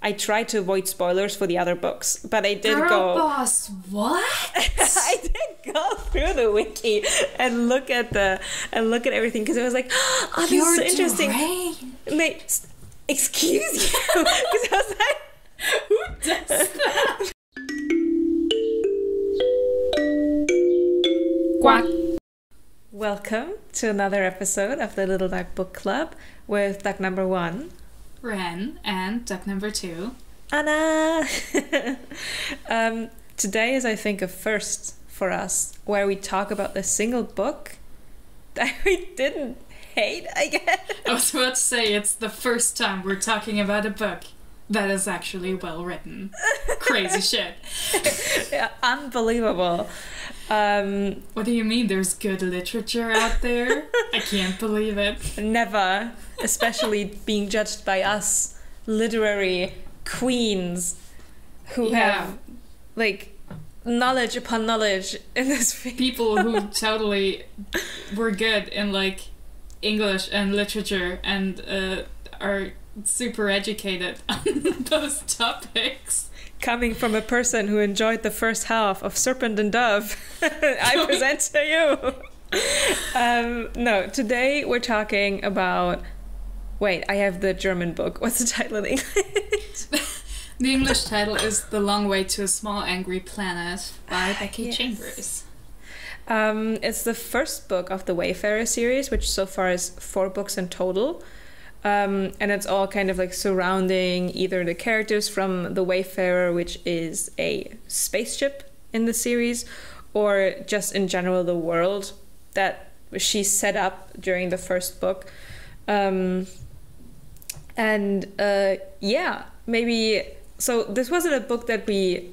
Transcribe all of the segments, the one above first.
I tried to avoid spoilers for the other books, but I did Girl boss, what? I did go through the wiki and look at everything because it was like, oh, this is so interesting. Mate, excuse you, because I was like, who does that? Quack. Welcome to another episode of the Little Duck Book Club with duck number 1, Ren, and duck number 2, Anna. Today is, I think, a first for us where we talk about a single book that we didn't hate, I guess. I was about to say, it's the first time we're talking about a book that is actually well written. Crazy shit. Yeah, unbelievable. What do you mean there's good literature out there? I can't believe it. Never, especially being judged by us literary queens who have like knowledge upon knowledge in this field. People who totally were good in like English and literature and are super educated on those topics. Coming from a person who enjoyed the first half of Serpent and Dove, I present to you. No, today we're talking about... Wait, I have the German book. What's the title in English? The English title is The Long Way to a Small Angry Planet by Becky Chambers. It's the first book of the Wayfarer series, which so far is 4 books in total. And it's all kind of like surrounding either the characters from the Wayfarer, which is a spaceship in the series, or just in general the world that she set up during the first book. Maybe... So this wasn't a book that we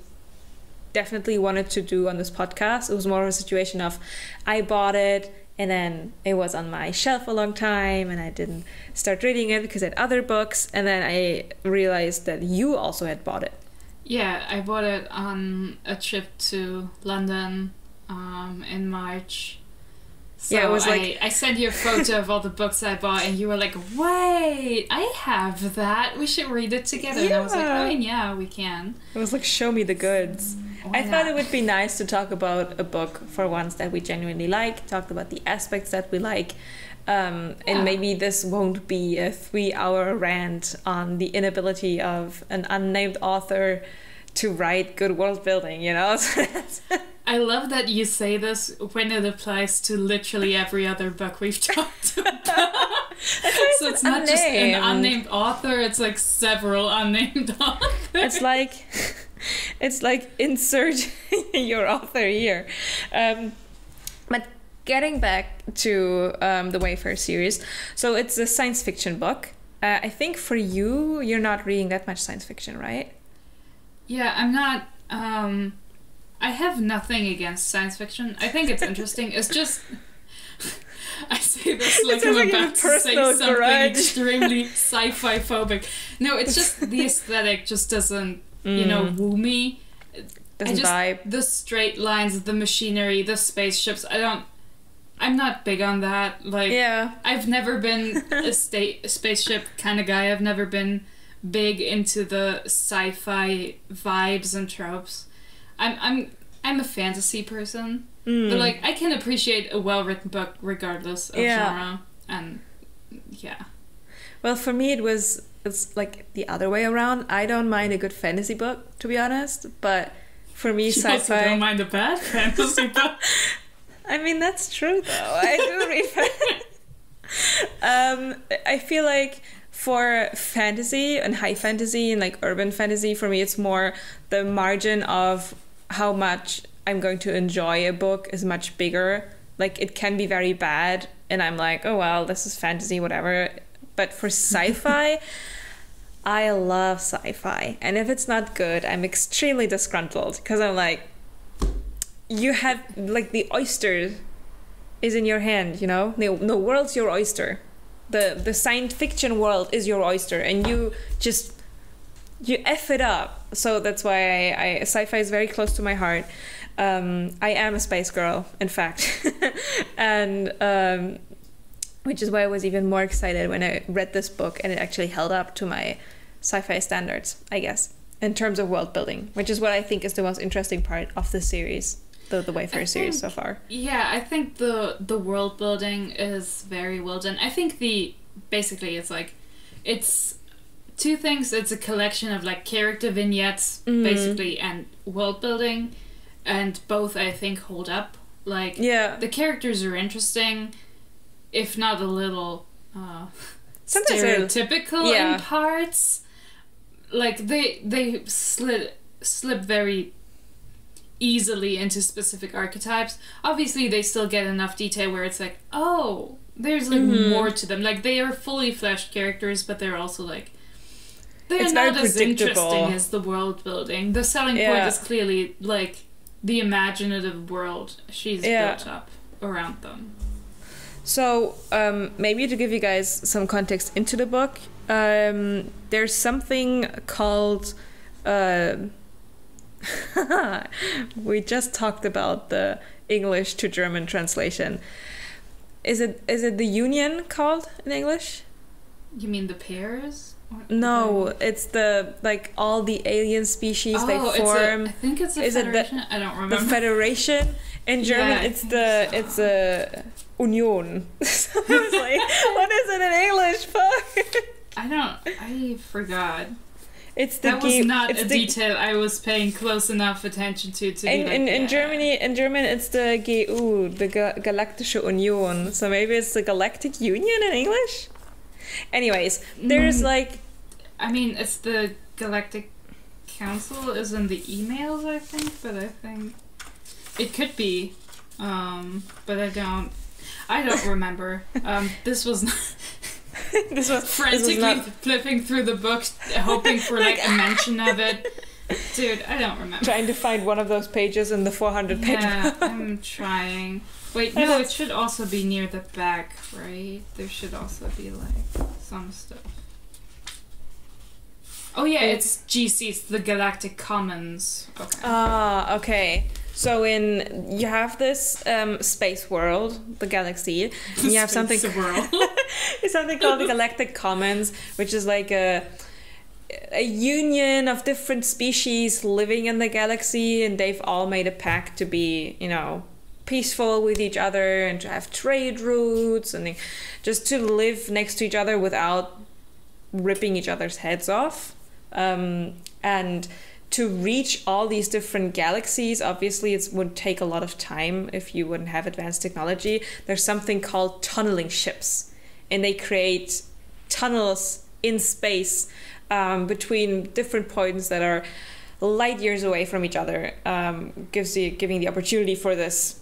definitely wanted to do on this podcast. It was more of a situation of I bought it, and then it was on my shelf a long time, and I didn't start reading it because I had other books. And then I realized that you also had bought it. Yeah, I bought it on a trip to London in March. So yeah, it was like... I sent you a photo of all the books I bought, and you were like, wait, I have that. We should read it together. Yeah. And I was like, I mean, yeah, we can. It was like, show me the goods. I thought it would be nice to talk about a book for once that we genuinely like, talk about the aspects that we like, and maybe this won't be a 3-hour rant on the inability of an unnamed author to write good world building, you know? I love that you say this when it applies to literally every other book we've talked about. So it's not just an unnamed author, it's like several unnamed authors. It's like insert your author here. But getting back to the Wayfarer series, so it's a science fiction book. I think for you, you're not reading that much science fiction, right? Yeah, I'm not... I have nothing against science fiction. I think it's interesting. It's just... I say this like I'm about to say something extremely sci-fi phobic. No, it's just the aesthetic just doesn't, woo me. Doesn't vibe. The straight lines, the machinery, the spaceships, I'm not big on that. Like, yeah. I've never been a spaceship kind of guy. I've never been big into the sci-fi vibes and tropes. I'm a fantasy person, but like I can appreciate a well-written book regardless of genre, and yeah. Well, for me it's like the other way around. I don't mind a good fantasy book, to be honest, but for me, sci-fi. Also don't mind a bad fantasy book. I mean, that's true though. I do read. I feel like for fantasy and high fantasy and like urban fantasy, for me, it's more the margin of how much I'm going to enjoy a book is much bigger. Like, it can be very bad, and I'm like, oh, well, this is fantasy, whatever. But for sci-fi, I love sci-fi. And if it's not good, I'm extremely disgruntled, because I'm like, you have, like, the oyster is in your hand, you know? The world's your oyster. The science fiction world is your oyster, and you F it up. So that's why I sci-fi is very close to my heart. I am a space girl, in fact. And which is why I was even more excited when I read this book and it actually held up to my sci-fi standards, I guess, in terms of world building, which is what I think is the most interesting part of the series, the Wayfarer series so far. Yeah, I think the world building is very well done. I think basically it's two things. It's a collection of like character vignettes, basically, and world building, and both I think hold up. Like, the characters are interesting, if not a little stereotypical in parts. Like they slip very easily into specific archetypes. Obviously, they still get enough detail where it's like, oh, there's like more to them. Like, they are fully fleshed characters, but they're also like, they're not as interesting as the world building. The selling point is clearly like the imaginative world she's built up around them. So maybe to give you guys some context into the book, there's something called we just talked about the English to German translation. Is it the union called in English? You mean the pairs? No, it's the like all the alien species they form. I think it's a federation. I don't remember. The federation in German. It's a Union. So I was like, what is it in English? Fuck. I forgot. That was not a detail I was paying close enough attention to in German it's the GU, the Galaktische Union. So maybe it's the Galactic Union in English. Anyways, there's like, I mean, it's the Galactic Council is in the emails, I think, but I think it could be, but I don't remember. This was frantically flipping through the book, hoping for like a mention of it. Dude, I don't remember. Trying to find one of those pages in the 400 page. Yeah, I'm trying. Wait, no, it should also be near the back, right? There should also be like some stuff. Oh yeah, it's GC, it's the Galactic Commons. Okay. Ah, okay. So you have this space world, the galaxy, and you have something it's something called the Galactic Commons, which is like a union of different species living in the galaxy, and they've all made a pact to be, peaceful with each other and to have trade routes and just to live next to each other without ripping each other's heads off. And to reach all these different galaxies, obviously it would take a lot of time if you wouldn't have advanced technology. There's something called tunneling ships, and they create tunnels in space between different points that are light years away from each other, giving the opportunity for this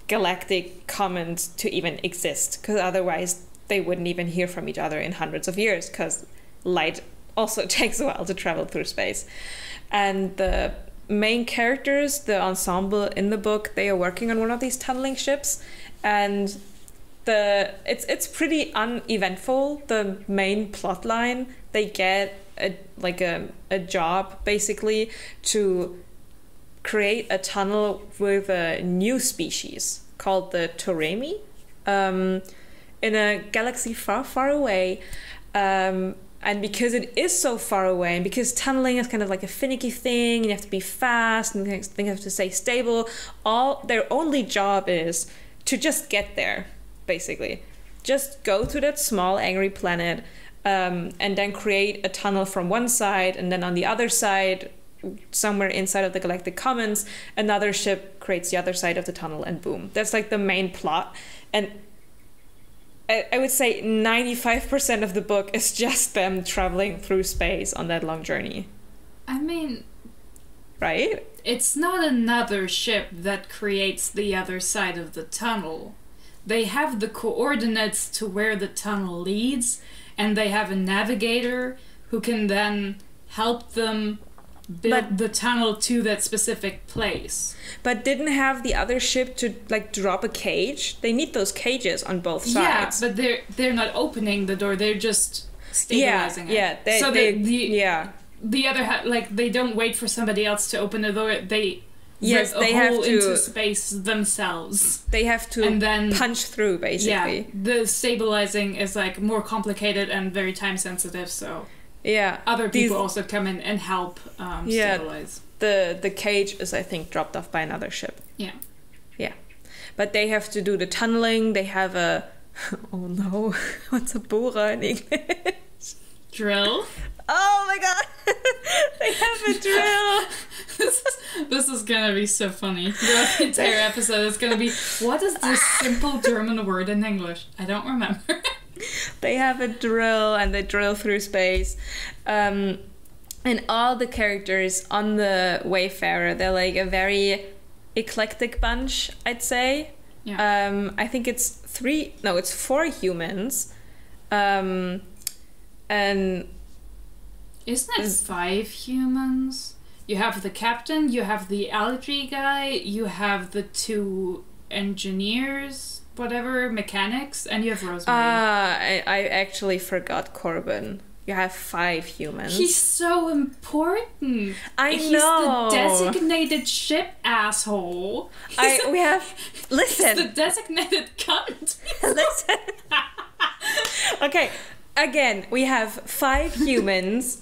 galactic commons to even exist, because otherwise they wouldn't even hear from each other in hundreds of years, because light also takes a while to travel through space. And the main characters, the ensemble in the book, they are working on one of these tunneling ships, and it's pretty uneventful. The main plot line, they get a job basically to create a tunnel with a new species called the Toremi in a galaxy far, far away. And because it is so far away, and because tunneling is kind of like a finicky thing, and you have to be fast, and you have to stay stable, their only job is to just get there, basically. Just go to that small, angry planet, and then create a tunnel from one side, and then on the other side, somewhere inside of the Galactic Commons, another ship creates the other side of the tunnel, and boom. That's like the main plot. And I would say 95% of the book is just them traveling through space on that long journey. I mean... Right? It's not another ship that creates the other side of the tunnel. They have the coordinates to where the tunnel leads, and they have a navigator who can then help them build the tunnel to that specific place. But didn't have the other ship to like drop a cage? They need those cages on both sides. Yeah, but they're not opening the door. They're just stabilizing it. Yeah, the other they don't wait for somebody else to open the door. They rip a hole into space themselves. They have to and then punch through, basically. Yeah, the stabilizing is like more complicated and very time sensitive. So other people also come in and help stabilize. The cage is, I think, dropped off by another ship. Yeah. But they have to do the tunneling. They have a... Oh no. What's a bohrer in English? Drill. Oh my god. They have a drill. This is gonna be so funny. The entire episode is gonna be, what is this simple German word in English? I don't remember. They have a drill and they drill through space. And all the characters on the Wayfarer, they're like a very eclectic bunch, I'd say. Yeah. I think it's 4 humans. And isn't it 5 humans? You have the captain, you have the algae guy, you have the 2 engineers, whatever, mechanics, and you have Rosemary. I actually forgot Corbin. You have 5 humans. He's so important. He's know. The designated ship asshole. Listen. He's the designated cunt. Listen. Okay. Again, we have 5 humans.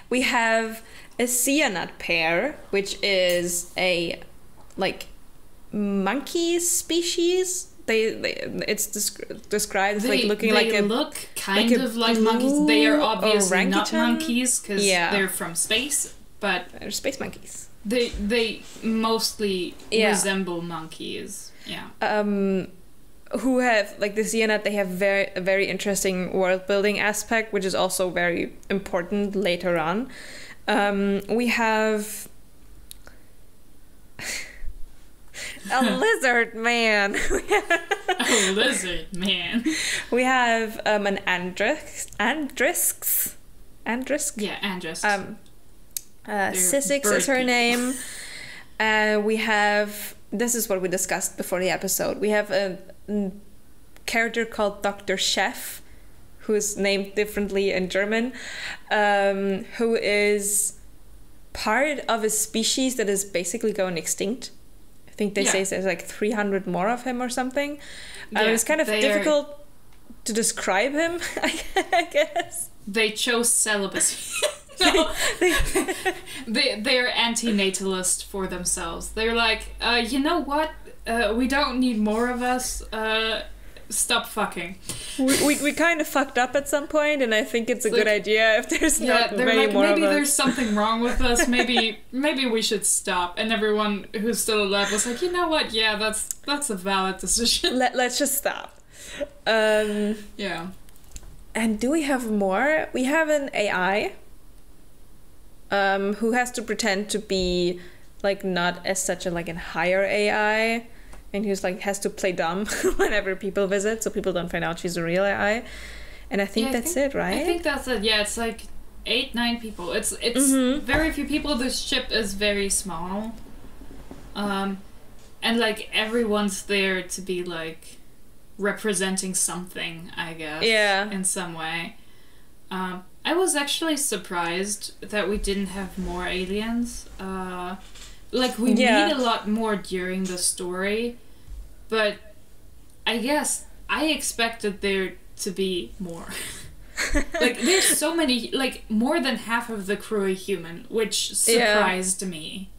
We have a cyanide pair, which is a monkey species. It's described as looking like they look kind of like monkeys. They are obviously not monkeys because they're from space, but they're space monkeys. They mostly resemble monkeys. Yeah. Who have the cyanide? They have a very interesting world building aspect, which is also very important later on. We have a lizard man. A lizard man. We have an Andrisk. Yeah, Andrisk. Sissix is her name. We have... This is what we discussed before the episode. We have a character called Dr. Chef, who's named differently in German, who is part of a species that is basically going extinct. I think they say there's 300 more of him or something. It's kind of difficult to describe him, I guess. They chose celibacy. No, they're anti-natalist for themselves. They're like, you know what? We don't need more of us. Stop fucking. We kind of fucked up at some point, and I think it's a good idea if there's not many more of us. Maybe there's something wrong with us. Maybe we should stop. And everyone who's still alive was like, you know what? Yeah, that's a valid decision. Let's just stop. Yeah. And do we have more? We have an AI. Who has to pretend to be not as such a higher AI, and who's has to play dumb whenever people visit, so people don't find out she's a real AI. And I think that's it, right? I think that's it. Yeah, it's 8-9 people. It's very few people. This ship is very small, and everyone's there to be representing something, I guess. Yeah. In some way. I was actually surprised that we didn't have more aliens. We meet a lot more during the story, but I guess I expected there to be more. There's so many, more than half of the crew are human, which surprised me.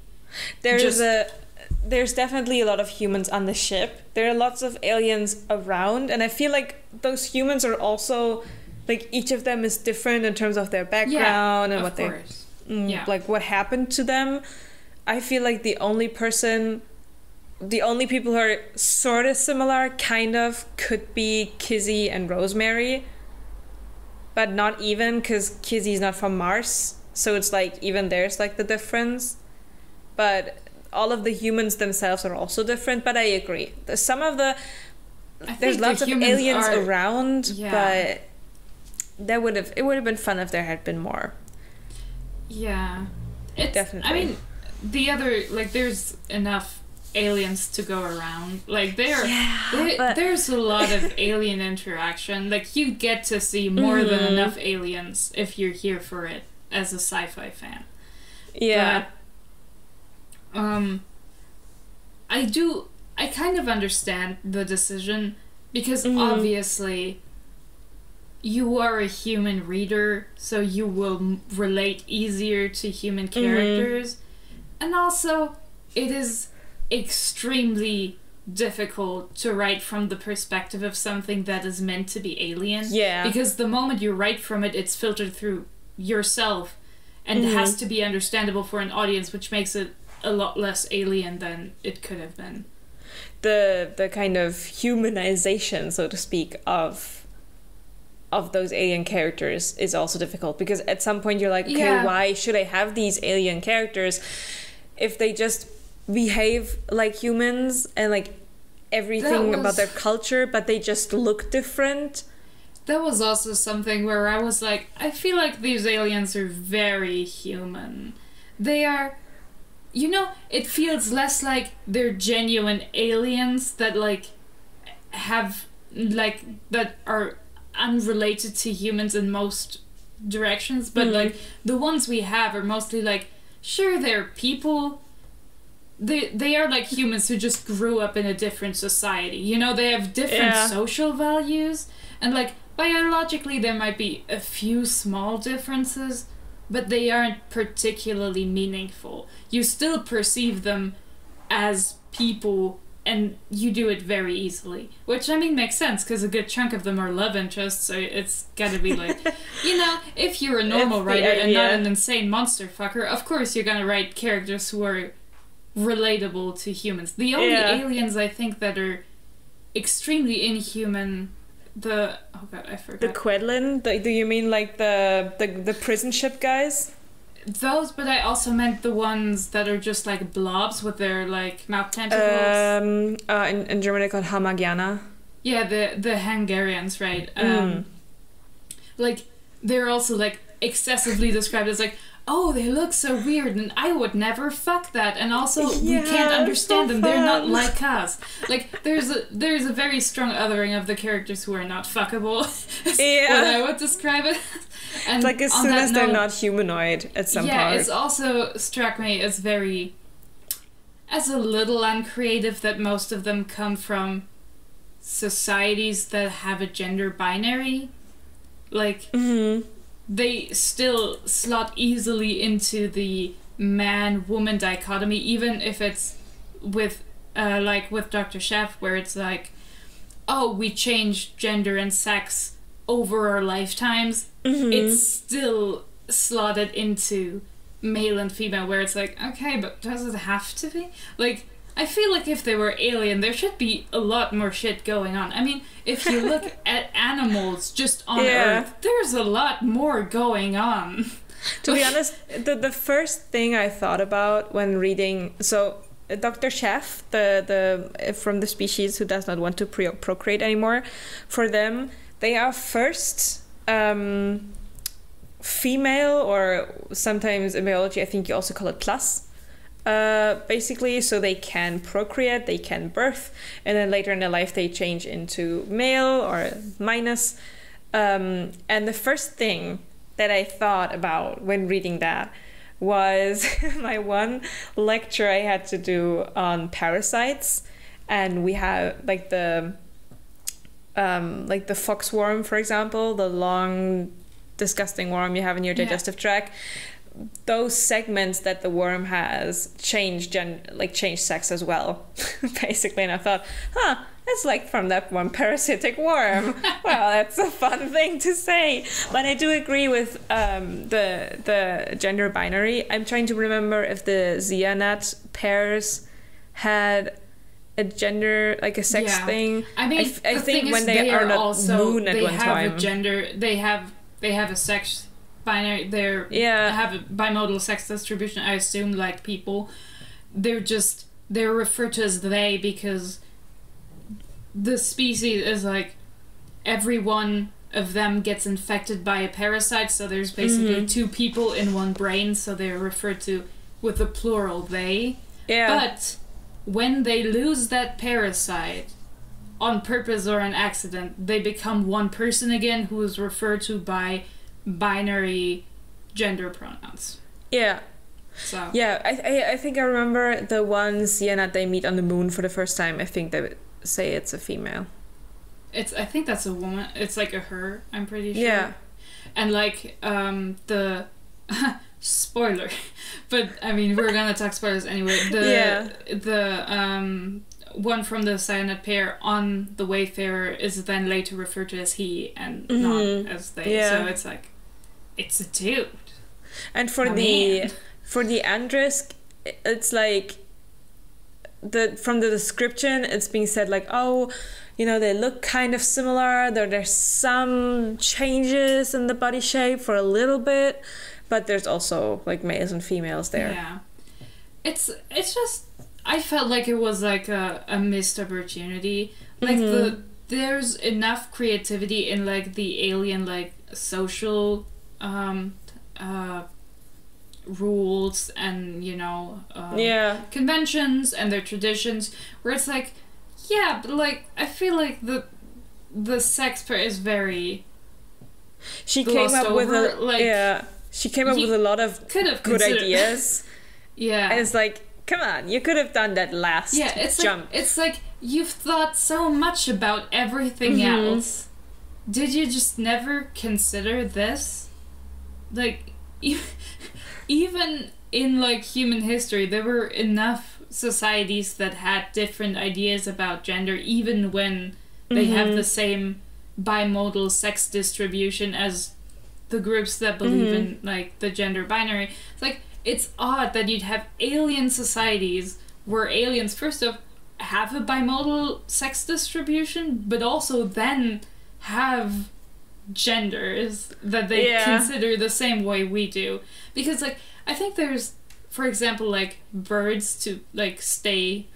There's definitely a lot of humans on the ship. There are lots of aliens around, and I feel like those humans are also... each of them is different in terms of their background and what what happened to them. I feel like the only people who are sort of similar, kind of, could be Kizzy and Rosemary. But not even, because Kizzy's not from Mars. So it's even there's the difference. But all of the humans themselves are also different. But I agree. There's lots of aliens around, but... it would have been fun if there had been more. Yeah. Definitely. I mean, the other, there's enough aliens to go around. There's a lot of alien interaction. You get to see more than enough aliens if you're here for it as a sci-fi fan. Yeah. But, I kind of understand the decision because obviously... you are a human reader, so you will relate easier to human characters. And also, it is extremely difficult to write from the perspective of something that is meant to be alien. Yeah. Because the moment you write from it, it's filtered through yourself, and it has to be understandable for an audience, which makes it a lot less alien than it could have been. The kind of humanization, so to speak, of those alien characters is also difficult, because at some point you're like, okay, why should I have these alien characters if they just behave like humans and like everything about their culture, but they just look different? That was also something where I was like, I feel like these aliens are very human. They are, you know, it feels less like they're genuine aliens that like have like that are unrelated to humans in most directions, but like the ones we have are mostly like, sure, they're people, they are like humans who just grew up in a different society, you know, they have different social values, and like biologically there might be a few small differences, but they aren't particularly meaningful. You still perceive them as people, and you do it very easily. Which, I mean, makes sense, because a good chunk of them are love interests, so it's gotta be like... you know, if you're a normal writer and not an insane monster fucker, of course you're gonna write characters who are relatable to humans. The only aliens, I think, that are extremely inhuman... oh god, I forgot. The Quedlin? Do you mean like the prison ship guys? Those, but I also meant the ones that are just like blobs with their like mouth tentacles. In German they're called Hamagiana. Yeah, the Hungarians, right? Like they're also like excessively described as like, oh, they look so weird, and I would never fuck that, and also we can't understand them. They're not like us. Like there's a very strong othering of the characters who are not fuckable. What I would describe it. And it's like as soon as they're not humanoid at some point. Yeah, it's also struck me as a little uncreative that most of them come from societies that have a gender binary. Like, they still slot easily into the man-woman dichotomy, even if it's with Dr. Chef, where it's like, oh, we change gender and sex over our lifetimes. It's still slotted into male and female, where it's like, okay, but does it have to be? Like, I feel like if they were alien, there should be a lot more shit going on. I mean, if you look at animals just on Earth, there's a lot more going on. To be honest, the first thing I thought about when reading... So, Dr. Chef, the from the species who does not want to procreate anymore, for them, they are first... female, or sometimes in biology I think you also call it plus, basically, so they can procreate, they can birth, and then later in their life they change into male or minus, and the first thing that I thought about when reading that was my one lecture I had to do on parasites, and we have like the foxworm, for example, the long disgusting worm you have in your digestive tract. Those segments that the worm has change sex as well, basically. And I thought, it's like from that one parasitic worm. Well, that's a fun thing to say. But I do agree with the gender binary. I'm trying to remember if the Xehanat pairs had a gender, like a sex thing. I mean, I think when they are not also, moon at one time. They have a gender, they have a sex binary, they have a bimodal sex distribution, I assume, like people. They're referred to as they because the species is like every one of them gets infected by a parasite, so there's basically two people in one brain, so they're referred to with the plural they. Yeah. But when they lose that parasite, on purpose or an accident, they become one person again who is referred to by binary gender pronouns. Yeah. So. Yeah, I think I remember the one Xehanat they meet on the moon for the first time. I think they would say it's a female. I think that's a woman. It's like a her, I'm pretty sure. Yeah. And like the spoiler, but I mean we're gonna talk spoilers anyway. The one from the cyanide pair on the Wayfarer is then later referred to as he and not as they. Yeah. So it's like it's a dude. And for the Andrisk, it's like from the description, it's being said like, oh, you know, they look kind of similar. There's some changes in the body shape for a little bit, but there's also like males and females there. Yeah, it's just I felt like it was like a missed opportunity. Like there's enough creativity in like the alien like social rules and you know conventions and their traditions where it's like but like I feel like the sex pair is very she came up with a lot of good ideas. And it's like, come on, you could have done that last jump. It's like you've thought so much about everything else. Did you just never consider this? Like even in like human history, there were enough societies that had different ideas about gender, even when they have the same bimodal sex distribution as the groups that believe in like the gender binary. It's like it's odd that you'd have alien societies where aliens first off have a bimodal sex distribution, but also then have genders that they consider the same way we do. Because like I think there's, for example, like birds to like stay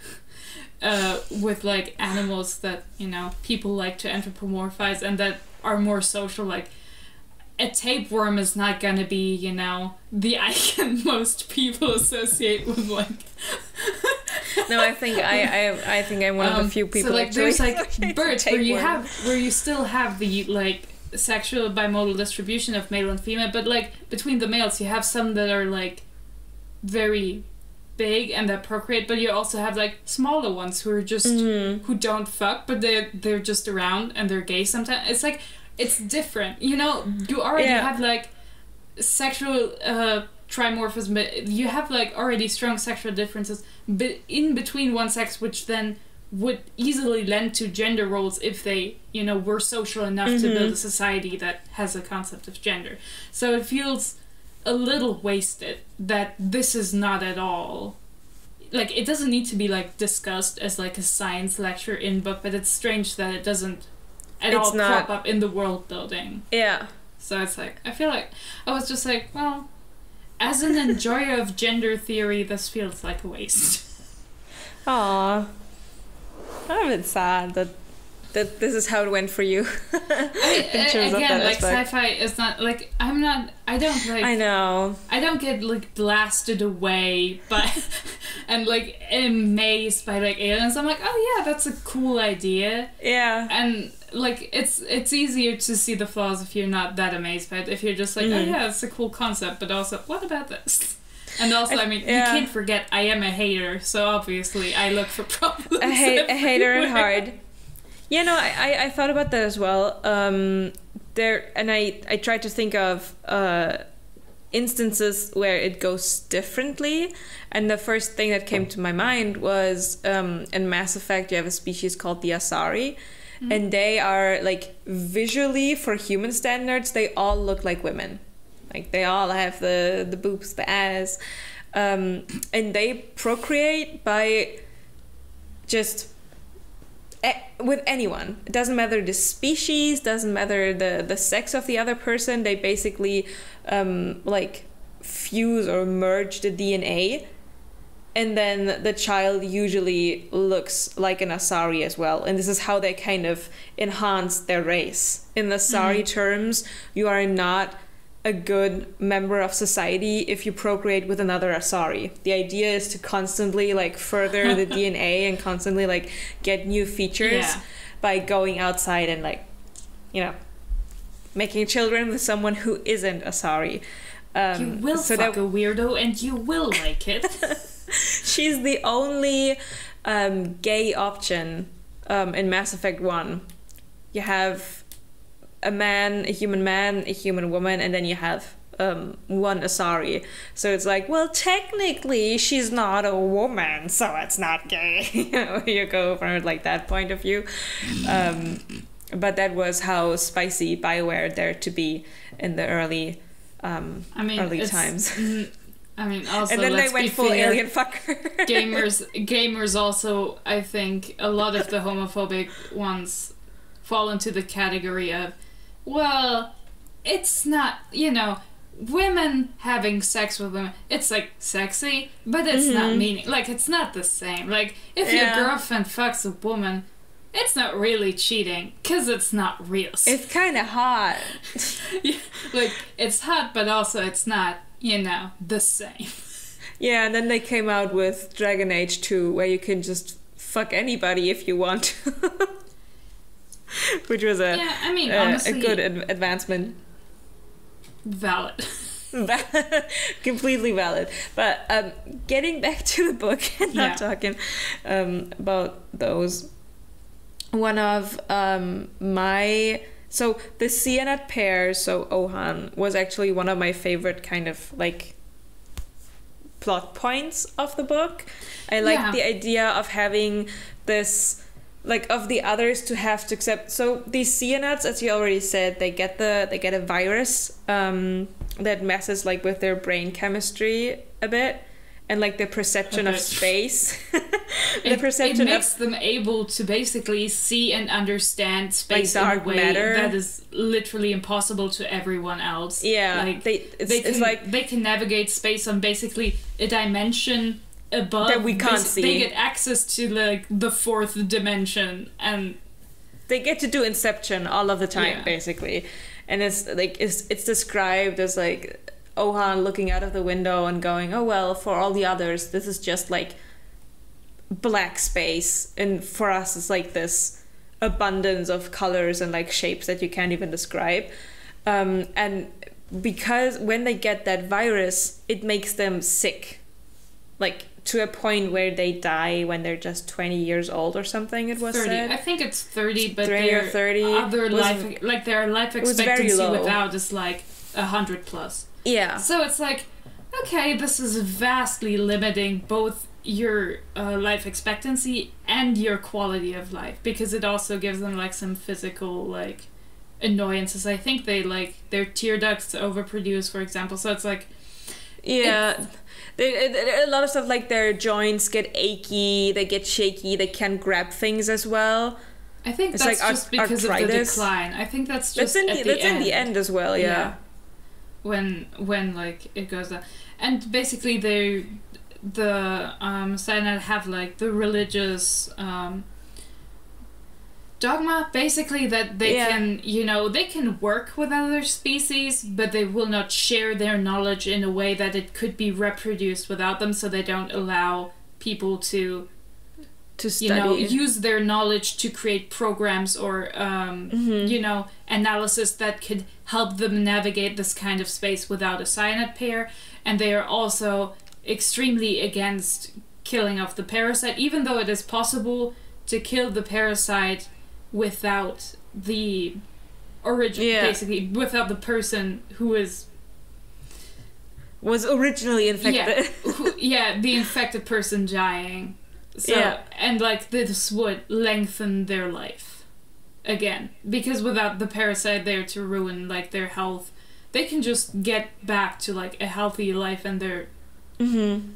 with like animals that, you know, people like to anthropomorphize and that are more social. Like a tapeworm is not gonna be, you know, the icon most people associate with like no, I think I'm one of the few people. So like actually there's like birds where you still have the like sexual bimodal distribution of male and female, but like between the males you have some that are like very big and that procreate, but you also have like smaller ones who are just who don't fuck, but they're just around and they're gay sometimes. It's like it's different, you know. You already have like sexual trimorphism. You have like already strong sexual differences but in between one sex, which then would easily lend to gender roles if they, you know, were social enough to build a society that has a concept of gender. So it feels a little wasted that this is not at all like, it doesn't need to be like discussed as like a science lecture in book, but it's strange that it doesn't at all crop up in the world building. Yeah. So it's like I feel like I was just like, well, as an enjoyer of gender theory, this feels like a waste. Aww. I'm a bit sad that this is how it went for you. Again, like sci-fi is not like I don't get like blasted away by and like amazed by like aliens. I'm like, oh yeah, that's a cool idea. Yeah. And like it's easier to see the flaws if you're not that amazed by it. If you're just like, oh yeah, it's a cool concept, but also what about this? And also, I mean, you can't forget I am a hater, so obviously I look for problems. A hater at heart. Yeah, no, I thought about that as well. I tried to think of instances where it goes differently, and the first thing that came to my mind was in Mass Effect you have a species called the Asari, and they are like visually for human standards they all look like women. Like they all have the boobs, the ass, and they procreate by just with anyone. It doesn't matter the species, doesn't matter the sex of the other person. They basically like fuse or merge the DNA, and then the child usually looks like an Asari as well. And this is how they kind of enhance their race. In Asari terms, you are not a good member of society if you procreate with another Asari. The idea is to constantly like further the DNA and constantly like get new features by going outside and like, you know, making children with someone who isn't Asari. You will fuck a weirdo and you will like it. She's the only gay option in Mass Effect 1. you have a human man, a human woman, and then you have one Asari. So it's like, well, technically she's not a woman, so it's not gay. You go from like that point of view. But that was how spicy BioWare dared to be in the early times. Also, and then they went full alien fucker. Gamers also, I think, a lot of the homophobic ones fall into the category of, well, it's not, women having sex with women, it's like sexy, but it's not meaning, like it's not the same. Like if your girlfriend fucks a woman, it's not really cheating because it's not real. It's kind of hot. Like it's hot, but also it's not, the same. Yeah, and then they came out with Dragon Age 2, where you can just fuck anybody if you want to. Which was honestly, a good advancement. Valid. Completely valid. But getting back to the book and not talking about those, one of so the Cyanide pair, so Ohan, was actually one of my favorite kind of like plot points of the book. I like the idea of having this, like, of the others to have to accept. So these cyanides, as you already said, they get a virus that messes like with their brain chemistry a bit, and like the perception of space. It makes them able to basically see and understand space like dark in a way matter that is literally impossible to everyone else. Yeah, like they can navigate space on basically a dimension above that we can't see. They get access to like the fourth dimension, and they get to do Inception all of the time, basically. And it's like it's described as like Ohan looking out of the window and going, oh well, for all the others this is just like black space, and for us it's like this abundance of colors and like shapes that you can't even describe. And because when they get that virus, it makes them sick, like to a point where they die when they're just 20 years old or something. It was 30. said. I think it's 30, but 30 or 30. Other life, like their life expectancy without is like 100 plus. Yeah. So it's like, okay, this is vastly limiting both your life expectancy and your quality of life, because it also gives them like some physical like annoyances. I think they like their tear ducts overproduce, for example. So it's like, a lot of stuff, like their joints get achy, they get shaky, they can't grab things as well. I think it's that's like just because arthritis. Of the decline. I think that's just in the end as well. Yeah. When like it goes down, and basically the cyanide have like the religious dogma, basically, that they can, they can work with other species, but they will not share their knowledge in a way that it could be reproduced without them, so they don't allow people to study, use their knowledge to create programs or analysis that could help them navigate this kind of space without a cyanide pair. And they are also extremely against killing off the parasite, even though it is possible to kill the parasite without the basically without the person who was originally infected. The infected person dying. So and like this would lengthen their life again, because without the parasite there to ruin like their health, they can just get back to like a healthy life and their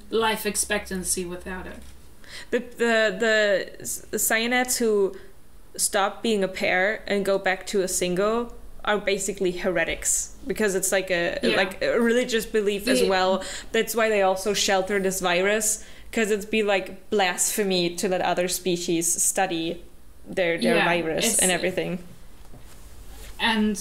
life expectancy without it. The cyanides who stop being a pair and go back to a single are basically heretics, because it's like a religious belief as well. That's why they also shelter this virus, because it'd be like blasphemy to let other species study their virus and everything. And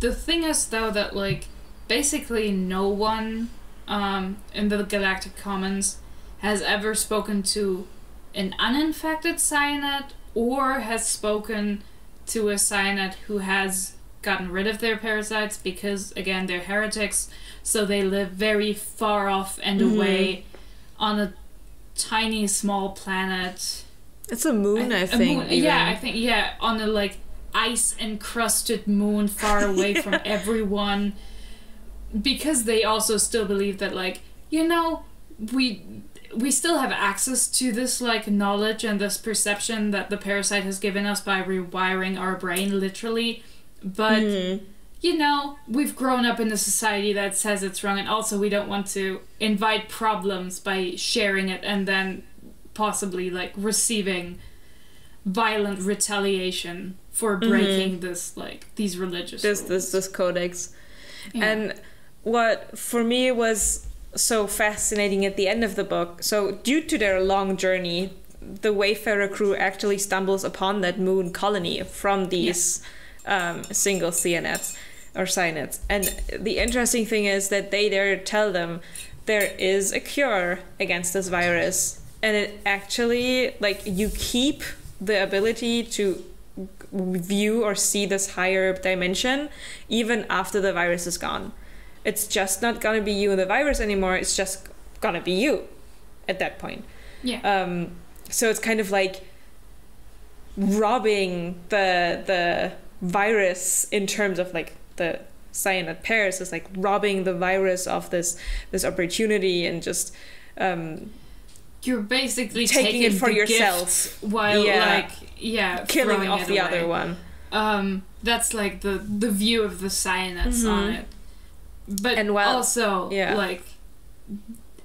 the thing is though that like basically no one in the Galactic Commons has ever spoken to an uninfected cyanide, or has spoken to a cyanide who has gotten rid of their parasites, because again they're heretics, so they live very far off and away on a tiny small planet. It's a moon, I think. I think on a like ice-encrusted moon far away from everyone, because they also still believe that, like, you know, we still have access to this, like, knowledge and this perception that the parasite has given us by rewiring our brain, literally, but you know, we've grown up in a society that says it's wrong, and also we don't want to invite problems by sharing it and then possibly, like, receiving violent retaliation for breaking this, like, these religious rules. This codex. Yeah. And what for me was so fascinating at the end of the book, so due to their long journey, the Wayfarer crew actually stumbles upon that moon colony from these single cyanids. And the interesting thing is that they there tell them there is a cure against this virus, and it actually, like, you keep the ability to view or see this higher dimension even after the virus is gone. It's just not gonna be you and the virus anymore, it's just gonna be you at that point. So it's kind of like robbing the virus in terms of, like, the cyanide pairs is like robbing the virus of this opportunity, and just you're basically taking it for yourself while killing off the other one. That's like the view of the cyanids on it, but also like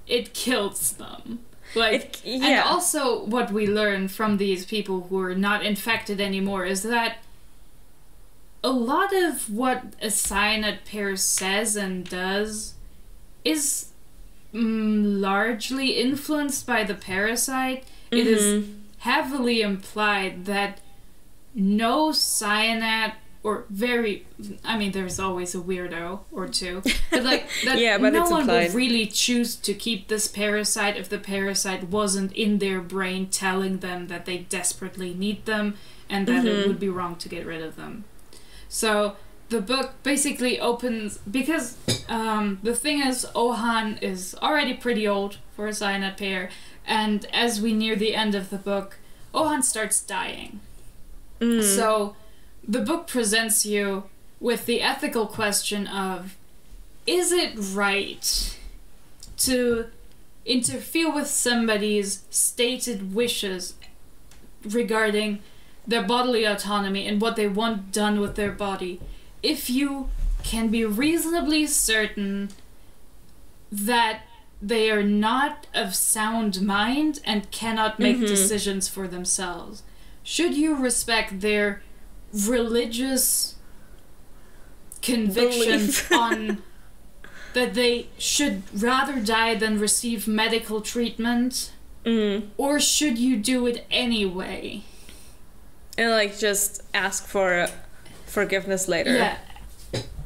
it kills them. Like, and also what we learn from these people who are not infected anymore is that a lot of what a cyanide pair says and does is largely influenced by the parasite. It is heavily implied that no cyanide, or there's always a weirdo or two, but like that but no one would really choose to keep this parasite if the parasite wasn't in their brain telling them that they desperately need them and that it would be wrong to get rid of them. So the book basically opens, because the thing is, Ohan is already pretty old for a cyanide pair, and as we near the end of the book, Ohan starts dying. So the book presents you with the ethical question of, is it right to interfere with somebody's stated wishes regarding their bodily autonomy and what they want done with their body, if you can be reasonably certain that they are not of sound mind and cannot make decisions for themselves? Should you respect their religious conviction on that they should rather die than receive medical treatment? Or should you do it anyway? And, like, just ask for forgiveness later. Yeah.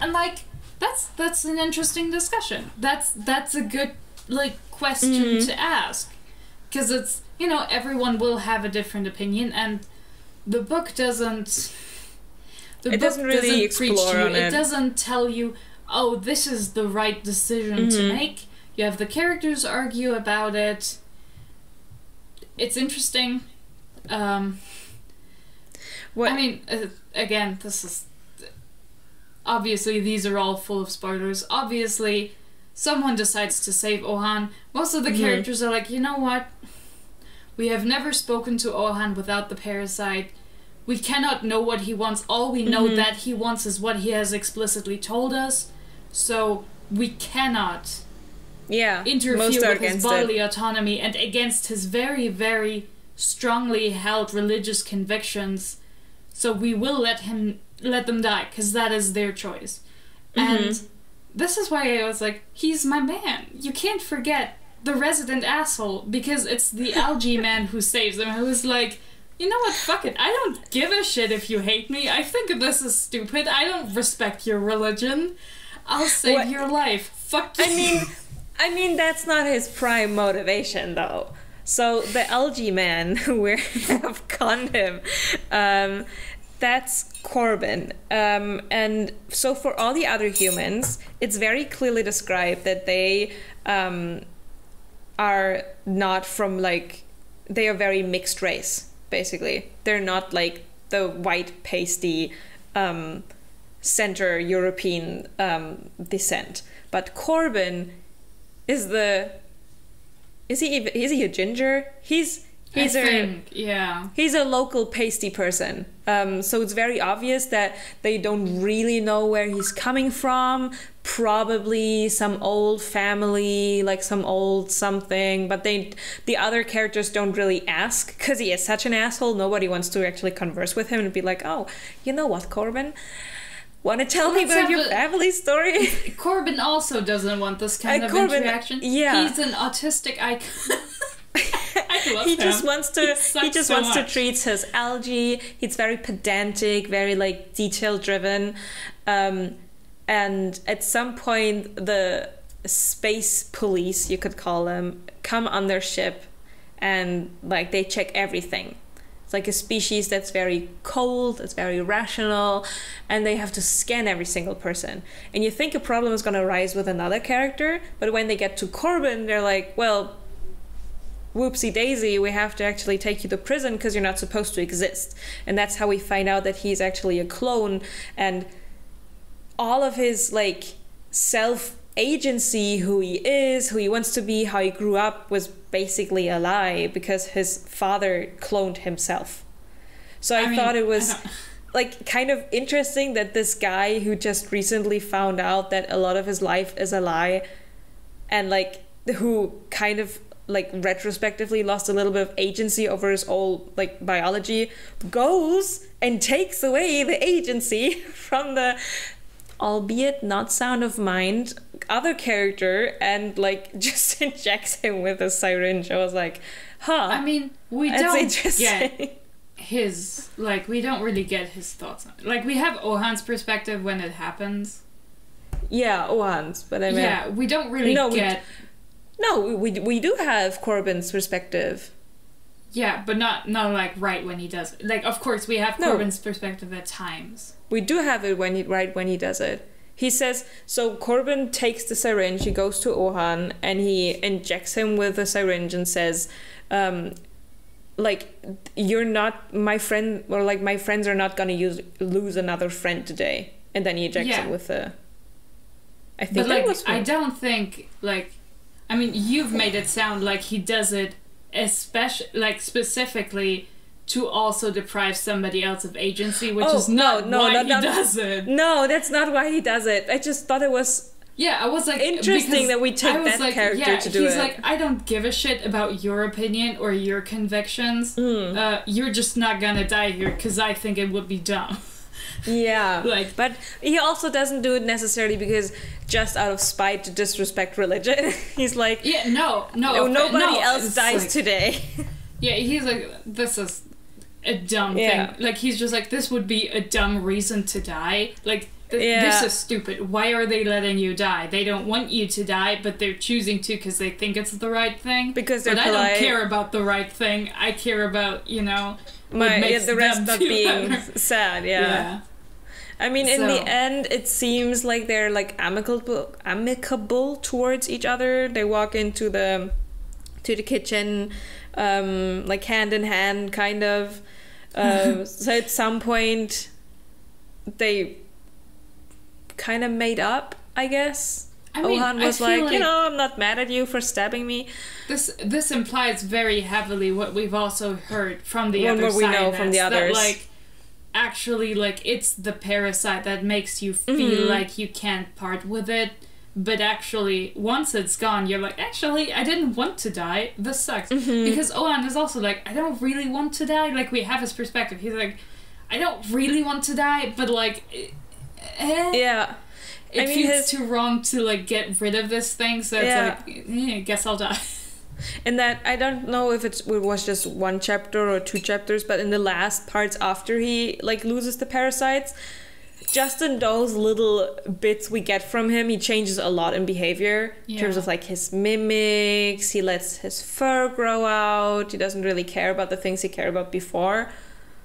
And, like, that's an interesting discussion. That's a good, like, question to ask. Because it's, you know, everyone will have a different opinion, and the book doesn't... It doesn't really explore on it. It doesn't tell you, oh, this is the right decision to make. You have the characters argue about it. It's interesting. Again, this is... Obviously, these are all full of spoilers. Obviously, someone decides to save Ohan. Most of the characters are like, you know what? We have never spoken to Ohan without the parasite. We cannot know what he wants. All we know that he wants is what he has explicitly told us. So, we cannot interfere with his bodily autonomy and against his very, very strongly held religious convictions. So we will let them die, because that is their choice. And this is why I was like, he's my man. You can't forget the resident asshole, because it's the algae man who saves him, who is like, you know what, fuck it, I don't give a shit if you hate me. I think this is stupid. I don't respect your religion. I'll save your life. Fuck you. I mean, that's not his prime motivation, though. So the algae man, who we have conned him, that's Corbin. And so for all the other humans, it's very clearly described that they are not from, like, they are very mixed race, basically. They're not, like, the white pasty Central European descent. But Corbin is he a ginger? He's a local pasty person. So it's very obvious that they don't really know where he's coming from. Probably some old family, like some old something, but the other characters don't really ask because he is such an asshole. Nobody wants to actually converse with him and be like, oh, you know what, Corbin? Want to tell me about your family story? Corbin also doesn't want this kind of interaction. Yeah. He's an autistic icon. He just wants to treat his algae. He's very pedantic, very like detail driven. And at some point the space police, you could call them, come on their ship and like they check everything. It's like a species that's very cold, it's very rational, and they have to scan every single person. And you think a problem is going to arise with another character, but when they get to Corbin, they're like, well, whoopsie daisy, we have to actually take you to prison because you're not supposed to exist. And that's how we find out that he's actually a clone, and all of his like self-agency, who he is, who he wants to be, how he grew up, was basically a lie because his father cloned himself. So I thought it was like kind of interesting that this guy who just recently found out that a lot of his life is a lie, and like who kind of like retrospectively lost a little bit of agency over his old like biology, goes and takes away the agency from the, albeit not sound of mind, other character, and like just injects him with a syringe. I was like, huh. I mean, we don't get his, like, we don't really get his thoughts on it. Like, we have Ohan's perspective when it happens. Yeah, Ohan's, but I mean... Yeah, we don't really get... we do have Corbin's perspective. Yeah, but not like right when he does it. Like, of course, we have Corbin's perspective at times. We do have it when he does it. He says, so Corbin takes the syringe, he goes to Ohan, and he injects him with a syringe and says, like, you're not my friend, or like, my friends are not gonna lose another friend today. And then he ejects him with a... I think that was... I don't think, like... I mean, you've made it sound like he does it especially, like, specifically to also deprive somebody else of agency, which is not why he does it. No, that's not why he does it. I just thought it was... Yeah, I was like... interesting that we take that character to do it. He's like, I don't give a shit about your opinion or your convictions. You're just not gonna die here because I think it would be dumb. Yeah, like, but he also doesn't do it necessarily because just out of spite to disrespect religion. He's like, nobody else dies like, today. Yeah, he's like, this is a dumb thing. Like, he's just like, this would be a dumb reason to die. Like, this is stupid. Why are they letting you die? They don't want you to die, but they're choosing to because they think it's the right thing. Because they're polite. I don't care about the right thing. I care about, the rest not being better. Sad. Yeah. I mean, in the end, it seems like they're like amicable towards each other. They walk into the kitchen, like hand in hand, kind of. So at some point, they kind of made up, I guess. I mean, Ohan was like, I'm not mad at you for stabbing me. This implies very heavily what we've also heard from the other side. What we know from the others. That, like, actually, like, it's the parasite that makes you feel like you can't part with it, but actually, once it's gone, you're like, actually, I didn't want to die. This sucks. Because Ohan is also like, I don't really want to die. Like, we have his perspective. He's like, I don't really want to die, but like, yeah. It feels too wrong to like get rid of this thing, so it's like, guess I'll die. And that, I don't know if it was just one chapter or two chapters, but in the last parts after he like loses the parasites, just in those little bits we get from him, he changes a lot in behavior in terms of like his mimics. He lets his fur grow out. He doesn't really care about the things he cared about before.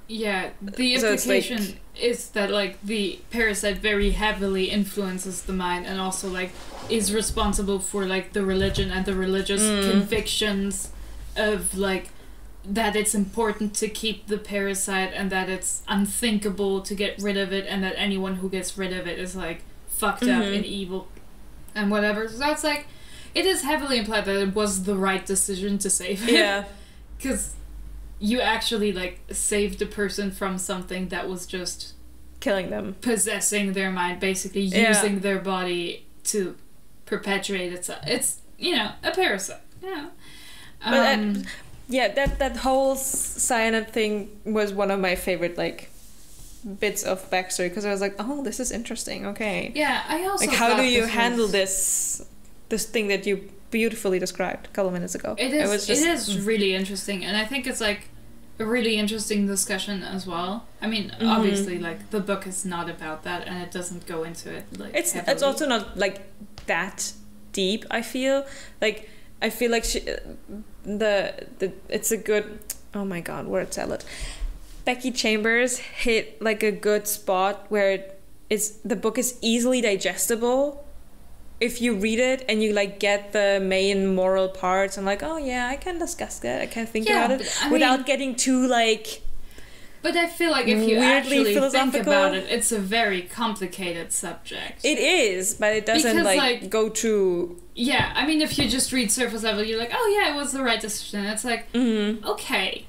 Yeah, the implication is that like the parasite very heavily influences the mind and also like is responsible for like the religion and the religious convictions of like that it's important to keep the parasite and that it's unthinkable to get rid of it, and that anyone who gets rid of it is like fucked up and evil and whatever. So that's like, it is heavily implied that it was the right decision to save it. Yeah. Because you actually like saved a person from something that was just killing them, possessing their mind, basically using their body to perpetuate itself. It's, you know, a parasite. Yeah. But that whole cyanide thing was one of my favorite like bits of backstory, because I was like, oh, this is interesting. Okay. Yeah, I also like, how do you handle this thing that you beautifully described a couple minutes ago? It is really interesting, and I think it's like a really interesting discussion as well. I mean, obviously, like, the book is not about that, and it doesn't go into it like heavily. It's also not like that deep. I feel like it's a good, oh my god, word salad. Becky Chambers hit like a good spot where the book is easily digestible if you read it and you like get the main moral parts and like, oh yeah, I can discuss that, I can think about it without getting too like. But I feel like if you actually think about it, it's a very complicated subject. It is, but it doesn't like go to. Yeah, I mean, if you just read surface level, you're like, oh yeah, it was the right decision. It's like, okay,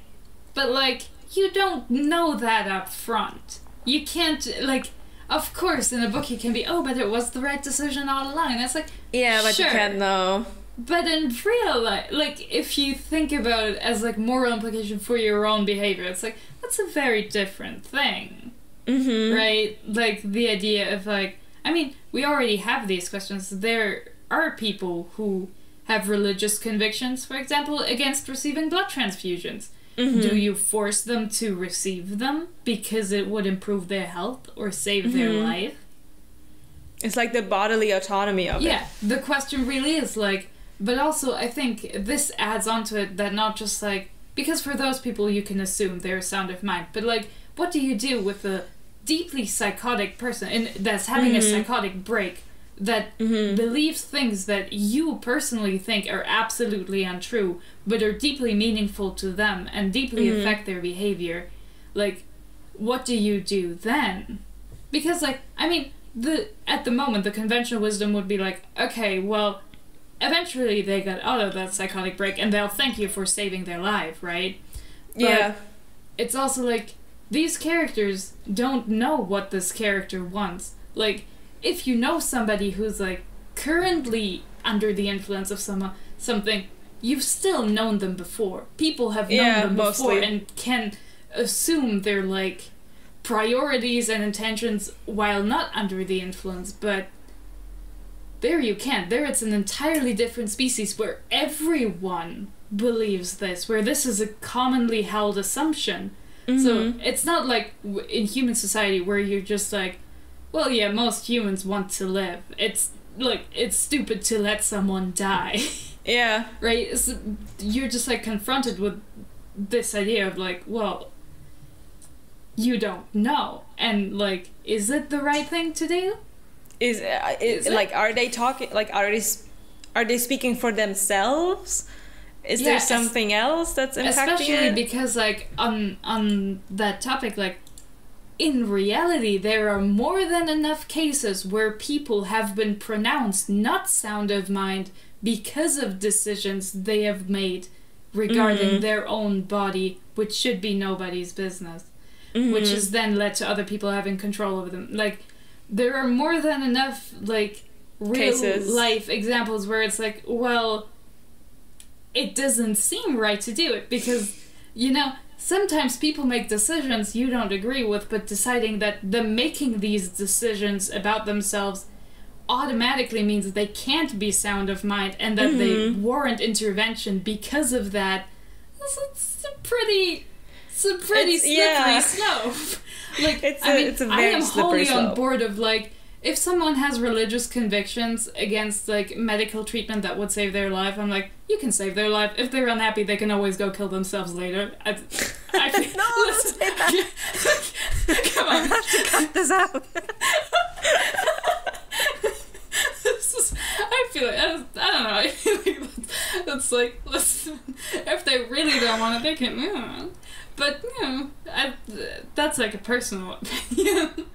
but like, you don't know that up front. You can't like. Of course, in a book you can be, oh, but it was the right decision all along. And it's like, yeah, but sure. You can't know. But in real life, like, if you think about it as, like, moral implication for your own behavior, it's like, that's a very different thing. Right? Like, the idea of, like, I mean, we already have these questions. There are people who have religious convictions, for example, against receiving blood transfusions. Do you force them to receive them because it would improve their health or save their life? It's like the bodily autonomy of it. Yeah, the question really is like, but also I think this adds on to it that not just like, because for those people you can assume they're sound of mind, but like, what do you do with a deeply psychotic person that's having a psychotic break that believes things that you personally think are absolutely untrue, but are deeply meaningful to them and deeply affect their behavior? Like, what do you do then? Because, like, I mean, at the moment, the conventional wisdom would be like, okay, well, eventually they got out of that psychotic break and they'll thank you for saving their life, right? But yeah. It's also like, these characters don't know what this character wants. Like, if you know somebody who's like currently under the influence of something, you've still known them before. People have known them before and can assume their like priorities and intentions while not under the influence. But there you can't. There it's an entirely different species where everyone believes this, where this is a commonly held assumption. So it's not like in human society where you're just like, well, yeah, most humans want to live. It's like, it's stupid to let someone die. Yeah. Right? So you're just like confronted with this idea of like, well, you don't know. And like, is it the right thing to do? Is like, are they talking, like, are they speaking for themselves? Is there something else that's impacting especially it? Because like, on that topic, like, in reality, there are more than enough cases where people have been pronounced not sound of mind because of decisions they have made regarding their own body, which should be nobody's business, which has then led to other people having control over them. Like, there are more than enough, like, real-life examples where it's like, well, it doesn't seem right to do it because, you know, sometimes people make decisions you don't agree with, but deciding that them making these decisions about themselves automatically means that they can't be sound of mind and that they warrant intervention because of that. It's a pretty slippery slope. Like, I am wholly on board of like, if someone has religious convictions against like medical treatment that would save their life, I'm like, you can save their life. If they're unhappy, they can always go kill themselves later. I feel, no, say that. Come on, I have to cut this out. I feel like, I don't know. I feel like It's like, listen, if they really don't want it, they can, but, that's like a personal opinion.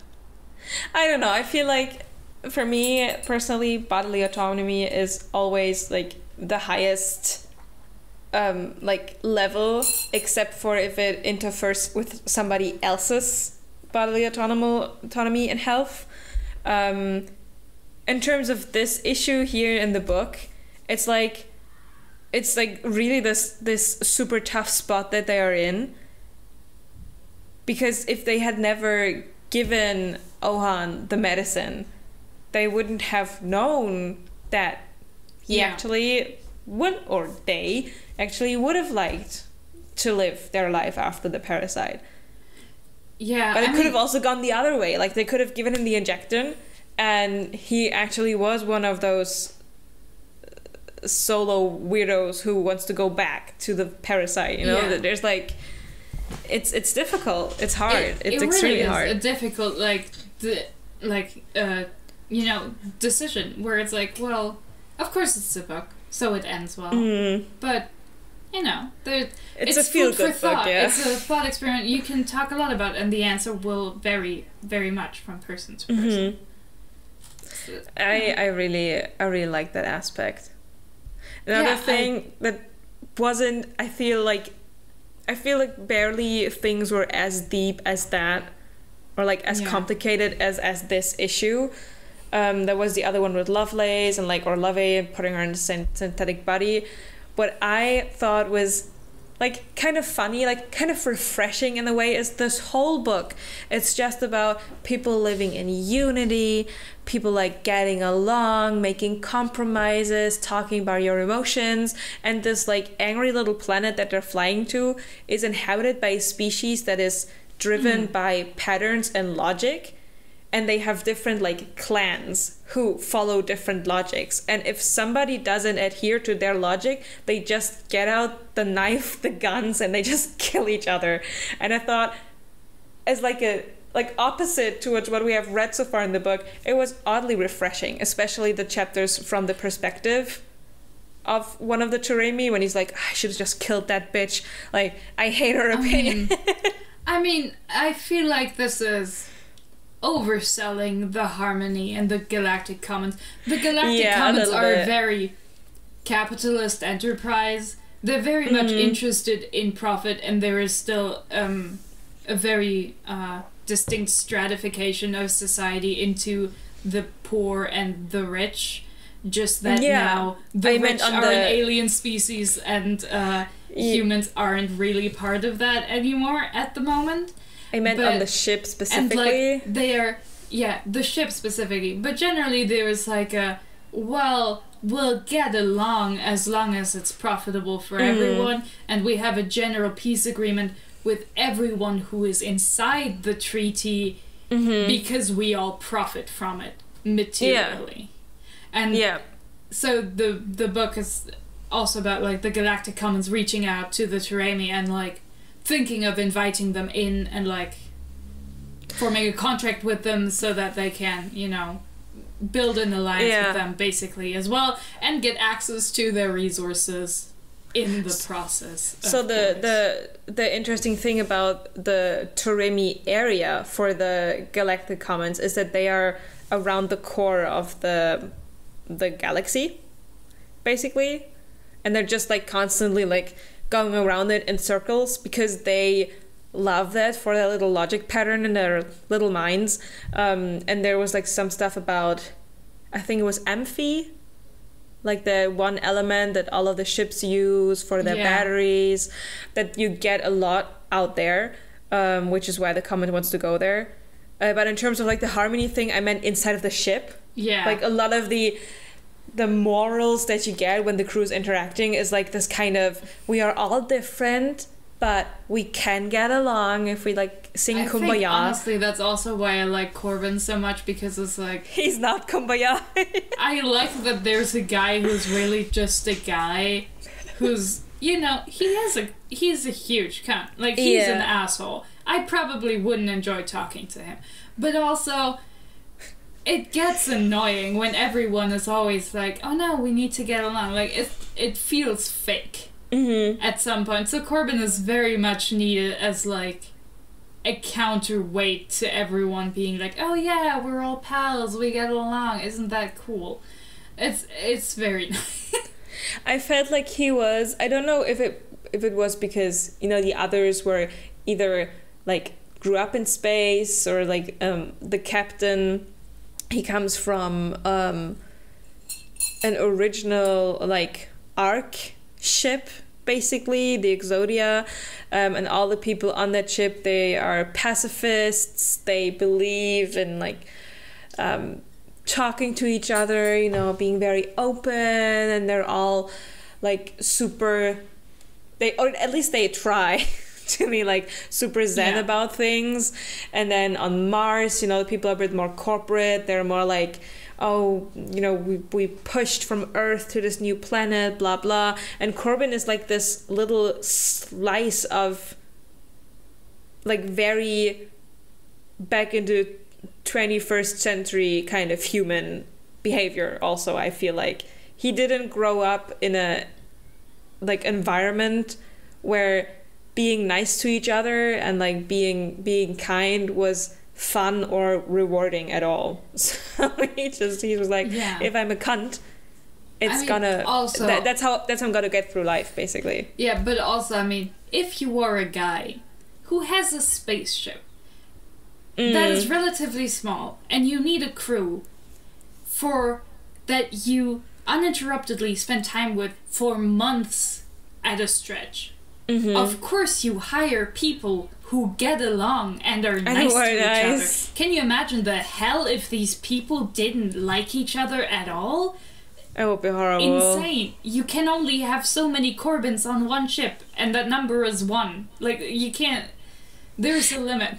I don't know, I feel like, for me, personally, bodily autonomy is always, like, the highest, like, level, except for if it interferes with somebody else's bodily autonomy and health. In terms of this issue here in the book, it's like really this super tough spot that they are in, because if they had never given Ohan the medicine, they wouldn't have known that they actually would have liked to live their life after the parasite. Yeah, but it could have also gone the other way. Like, they could have given him the injection, and he actually was one of those solo weirdos who wants to go back to the parasite. You know, there's like, it's difficult. It's hard. It's extremely really hard. It's a difficult decision where it's like, well, of course it's a book, so it ends well. But it's a feel-good book. Yeah. It's a thought experiment you can talk a lot about, and the answer will vary very much from person to person. So, I really like that aspect. Another thing that wasn't, I feel like barely things were as deep as that, or like as complicated as this issue. There was the other one with Lovelace and like, or Lovey putting her in a synthetic body. What I thought was like kind of funny, like kind of refreshing in a way, is this whole book. It's just about people living in unity, people like getting along, making compromises, talking about your emotions, and this like angry little planet that they're flying to is inhabited by a species that is driven by patterns and logic. And they have different like clans who follow different logics. And if somebody doesn't adhere to their logic, they just get out the knife, the guns, and they just kill each other. And I thought, as like a opposite towards what we have read so far in the book, it was oddly refreshing, especially the chapters from the perspective of one of the Turemi, when he's like, I should have just killed that bitch. Like, I hate her opinion. I feel like this is overselling the harmony and the Galactic Commons. The Galactic Commons are a very capitalist enterprise. They're very much interested in profit, and there is still a very distinct stratification of society into the poor and the rich. Just that now the rich are an alien species, and humans aren't really part of that anymore at the moment. I meant on the ship specifically. And like the ship specifically. But generally there is like we'll get along as long as it's profitable for everyone, and we have a general peace agreement with everyone who is inside the treaty because we all profit from it materially. And so the book is also about like the Galactic Commons reaching out to the Turemi and like thinking of inviting them in and like forming a contract with them so that they can, build an alliance with them basically as well, and get access to their resources in the process. So the interesting thing about the Turemi area for the Galactic Commons is that they are around the core of the galaxy, basically, and they're just like constantly like going around it in circles because they love that for their little logic pattern in their little minds. And there was like some stuff about, I think it was Amphi, like the one element that all of the ships use for their batteries, that you get a lot out there, which is why the Common wants to go there. But in terms of like the harmony thing, I meant inside of the ship. Yeah. Like a lot of the morals that you get when the crew is interacting is like this kind of, we are all different, but we can get along if we like sing Kumbaya. Think, honestly, that's also why I like Corbin so much, because it's like, he's not Kumbaya. I like that there's a guy who's really just a guy who's, he's a huge cunt. Like, he's an asshole. I probably wouldn't enjoy talking to him. But also, it gets annoying when everyone is always like, oh no, we need to get along. Like, it feels fake at some point. So Corbin is very much needed as, like, a counterweight to everyone being like, oh yeah, we're all pals, we get along, isn't that cool? It's very nice. I felt like he was, I don't know if it was because, you know, the others were either like grew up in space, or like the captain, he comes from an original like Ark ship, basically, the Exodia, and all the people on that ship, they are pacifists. They believe in like talking to each other, you know, being very open, and they're all like super, or at least they try to be like super zen about things. And then on Mars, you know, the people are a bit more corporate. They're more like, oh, you know, we pushed from Earth to this new planet, blah blah. And Corbin is like this little slice of like very back into 21st century kind of human behavior. Also, I feel like he didn't grow up in a like environment where being nice to each other and like being kind was fun or rewarding at all. So he was like, if I'm a cunt, it's that's how I'm gonna get through life, basically. Yeah, but also, I mean, if you are a guy who has a spaceship that is relatively small and you need a crew for that you uninterruptedly spend time with for months at a stretch, of course you hire people who get along and are nice to each other. Can you imagine the hell if these people didn't like each other at all? It would be horrible. Insane. You can only have so many Corbins on one ship, and that number is 1. Like, you can't... There's a limit.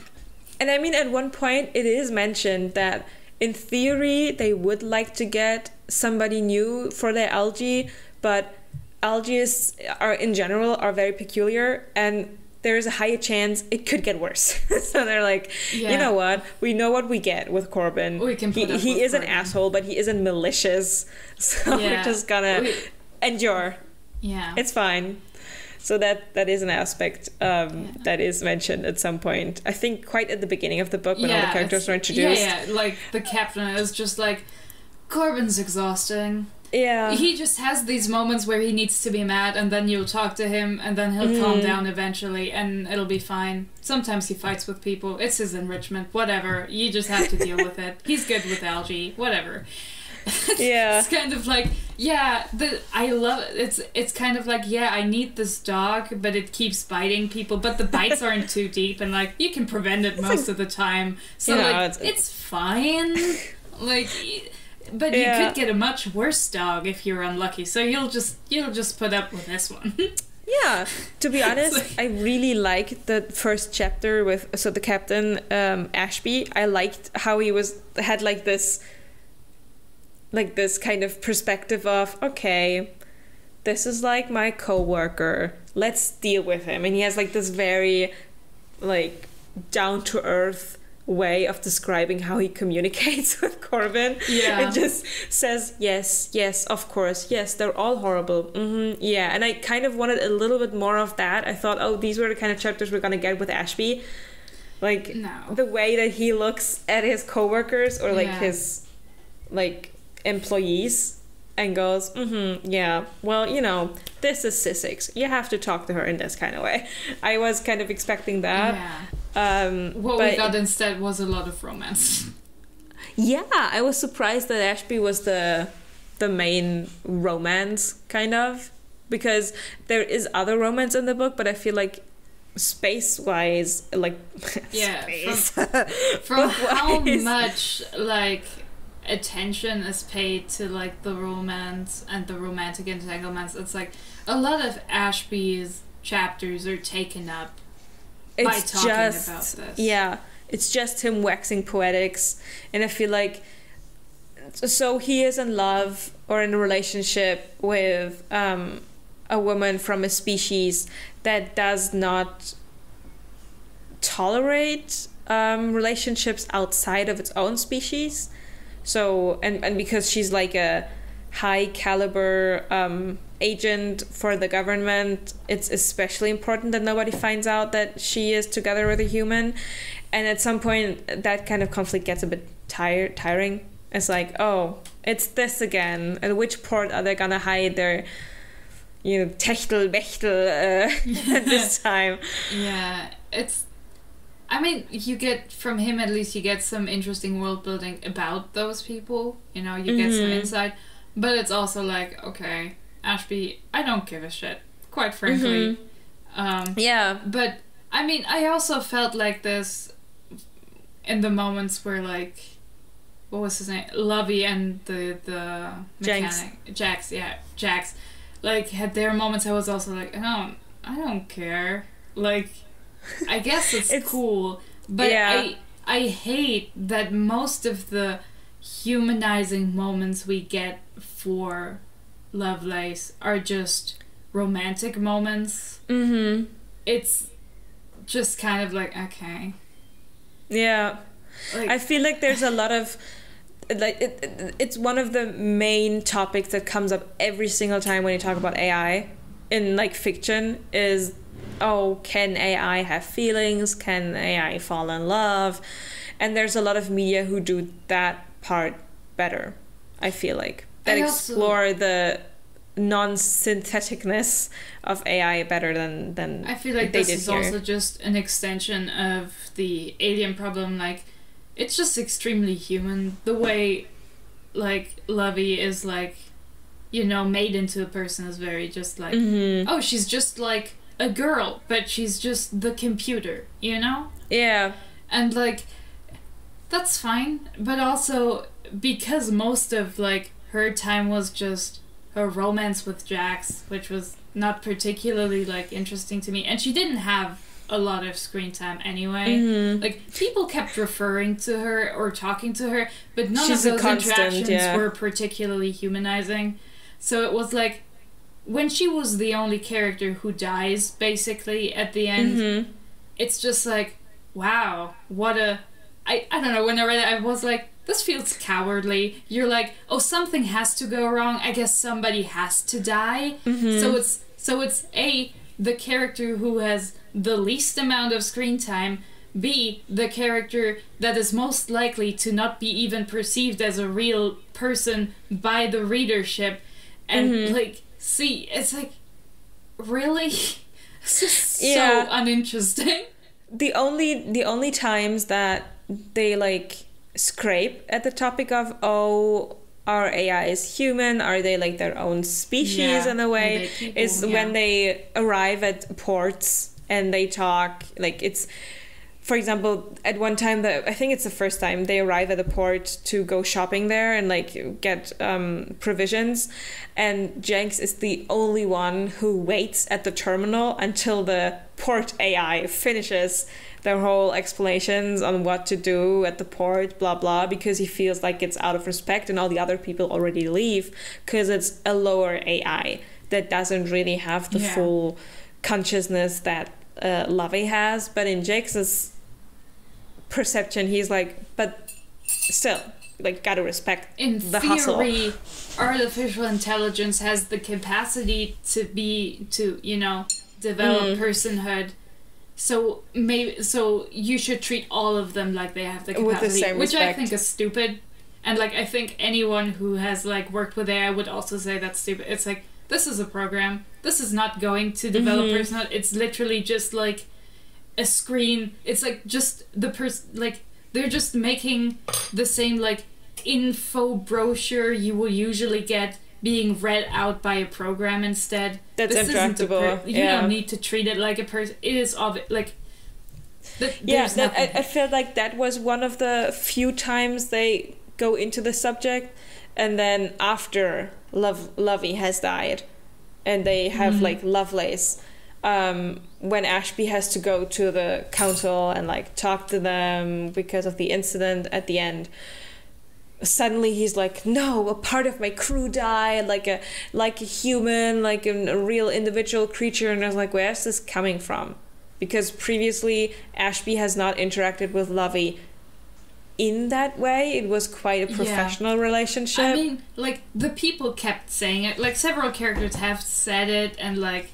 And I mean, at one point, it is mentioned that in theory, they would like to get somebody new for their algae, but algaes are, in general, are very peculiar, and there is a higher chance it could get worse. So they're like, you know what? We know what we get with Corbin. We can put he is Corbin. An asshole, but he isn't malicious. So we're just gonna endure. Yeah. It's fine. So that is an aspect that is mentioned at some point. I think quite at the beginning of the book when all the characters are introduced. Yeah, like the captain is just like, Corbin's exhausting. Yeah. He just has these moments where he needs to be mad, and then you'll talk to him, and then he'll calm down eventually, and it'll be fine. Sometimes he fights with people. It's his enrichment. Whatever. You just have to deal with it. He's good with algae. Whatever. Yeah. It's kind of like, I love it. It's kind of like, I need this dog, but it keeps biting people, but the bites aren't too deep, and like, you can prevent it most of the time. So it's fine. Like... But you could get a much worse dog if you're unlucky, so you'll just put up with this one. Yeah, to be honest, I really liked the first chapter with the captain, Ashby. I liked how he had like this kind of perspective of, okay, this is like my coworker, let's deal with him. And he has like this very like down to earth way of describing how he communicates with Corbin. Yeah. It just says, yes, of course, yes, they're all horrible. Yeah. And I kind of wanted a little bit more of that. I thought, oh, these were the kind of chapters we're gonna get with Ashby. Like, the way that he looks at his coworkers or like his like employees and goes, well, you know, this is Sissix. You have to talk to her in this kind of way. I was kind of expecting that. Yeah. What we got instead was a lot of romance. Yeah, I was surprised that Ashby was the main romance, kind of, because there is other romance in the book, but I feel like space-wise, like from how much like attention is paid to like the romance and the romantic entanglements, it's like a lot of Ashby's chapters are taken up by talking about this. Yeah, it's just him waxing poetics, and I feel like so he is in love or in a relationship with a woman from a species that does not tolerate relationships outside of its own species, So and because she's like a high caliber agent for the government, it's especially important that nobody finds out that she is together with a human. And at some point that kind of conflict gets a bit tiring. It's like, oh, it's this again. At which port are they gonna hide their, Techtel-Bechtel this time? Yeah, I mean, you get, from him at least, you get some interesting world building about those people. You get some insight. But it's also like, okay, Ashby, I don't give a shit, quite frankly. Yeah. But, I mean, I also felt like this in the moments where, like, what was his name? Lovey and the mechanic. Jax. Like, had their moments I was also like, I don't care. Like, I guess it's cool. But yeah. I hate that most of the humanizing moments we get for Lovelace are just romantic moments. Mm-hmm. It's just kind of like, okay. Yeah. Like, I feel like there's a lot of, like, it's one of the main topics that comes up every single time when you talk about AI in, like, fiction is, can AI have feelings? Can AI fall in love? And there's a lot of media who do that part better, I feel like. That explore the non-syntheticness of AI better than I feel like this is also just an extension of the alien problem. Like, it's just extremely human. The way, like, Lovey is, like, made into a person is very just like, she's just like a girl, but she's just the computer, Yeah. And, like, that's fine. But also, because most of, like, her time was just her romance with Jax, which was not particularly, like, interesting to me. And she didn't have a lot of screen time anyway. Like, people kept referring to her or talking to her, but none of those interactions were particularly humanizing. So it was like, when she was the only character who dies, basically, at the end, it's just like, wow, what a... I don't know, when I read it, I was like, this feels cowardly. You're like, something has to go wrong. I guess somebody has to die. So it's A, the character who has the least amount of screen time, B, the character that is most likely to not be even perceived as a real person by the readership, and like, C, it's like, really? This is so uninteresting. The only times that they, like, scrape at the topic of, our AI is human, are they like their own species in a way, is when they arrive at ports and they talk, like, it's, for example, at one time, I think it's the first time they arrive at a port to go shopping there and, like, get provisions, and Jenks is the only one who waits at the terminal until the port AI finishes their whole explanations on what to do at the port, blah blah, because he feels like it's out of respect and all the other people already leave because it's a lower AI that doesn't really have the full consciousness that Lovey has. But in Jake's perception, he's like, but still, like, gotta respect the hustle. In theory, artificial intelligence has the capacity to develop personhood. So you should treat all of them like they have the capacity, with the same which respect. I think is stupid. And, like, I think anyone who has, like, worked with AI would also say that's stupid. It's like, this is a program. This is not going to develop personhood. It's literally just, like, a screen. It's like just the person, like, they're just making the same, like, info brochure you will usually get being read out by a program instead. That's interactable. You don't need to treat it like a person. It is like. I feel like that was one of the few times they go into the subject, and then after Lovey has died, and they have like Lovelace. When Ashby has to go to the council and, like, talk to them because of the incident at the end, suddenly he's like, no, a part of my crew died, like a human, like a real individual creature. And I was like, where's this coming from? Because previously Ashby has not interacted with Lovey in that way. It was quite a professional relationship. I mean, like, the people kept saying it. Like, several characters have said it and, like,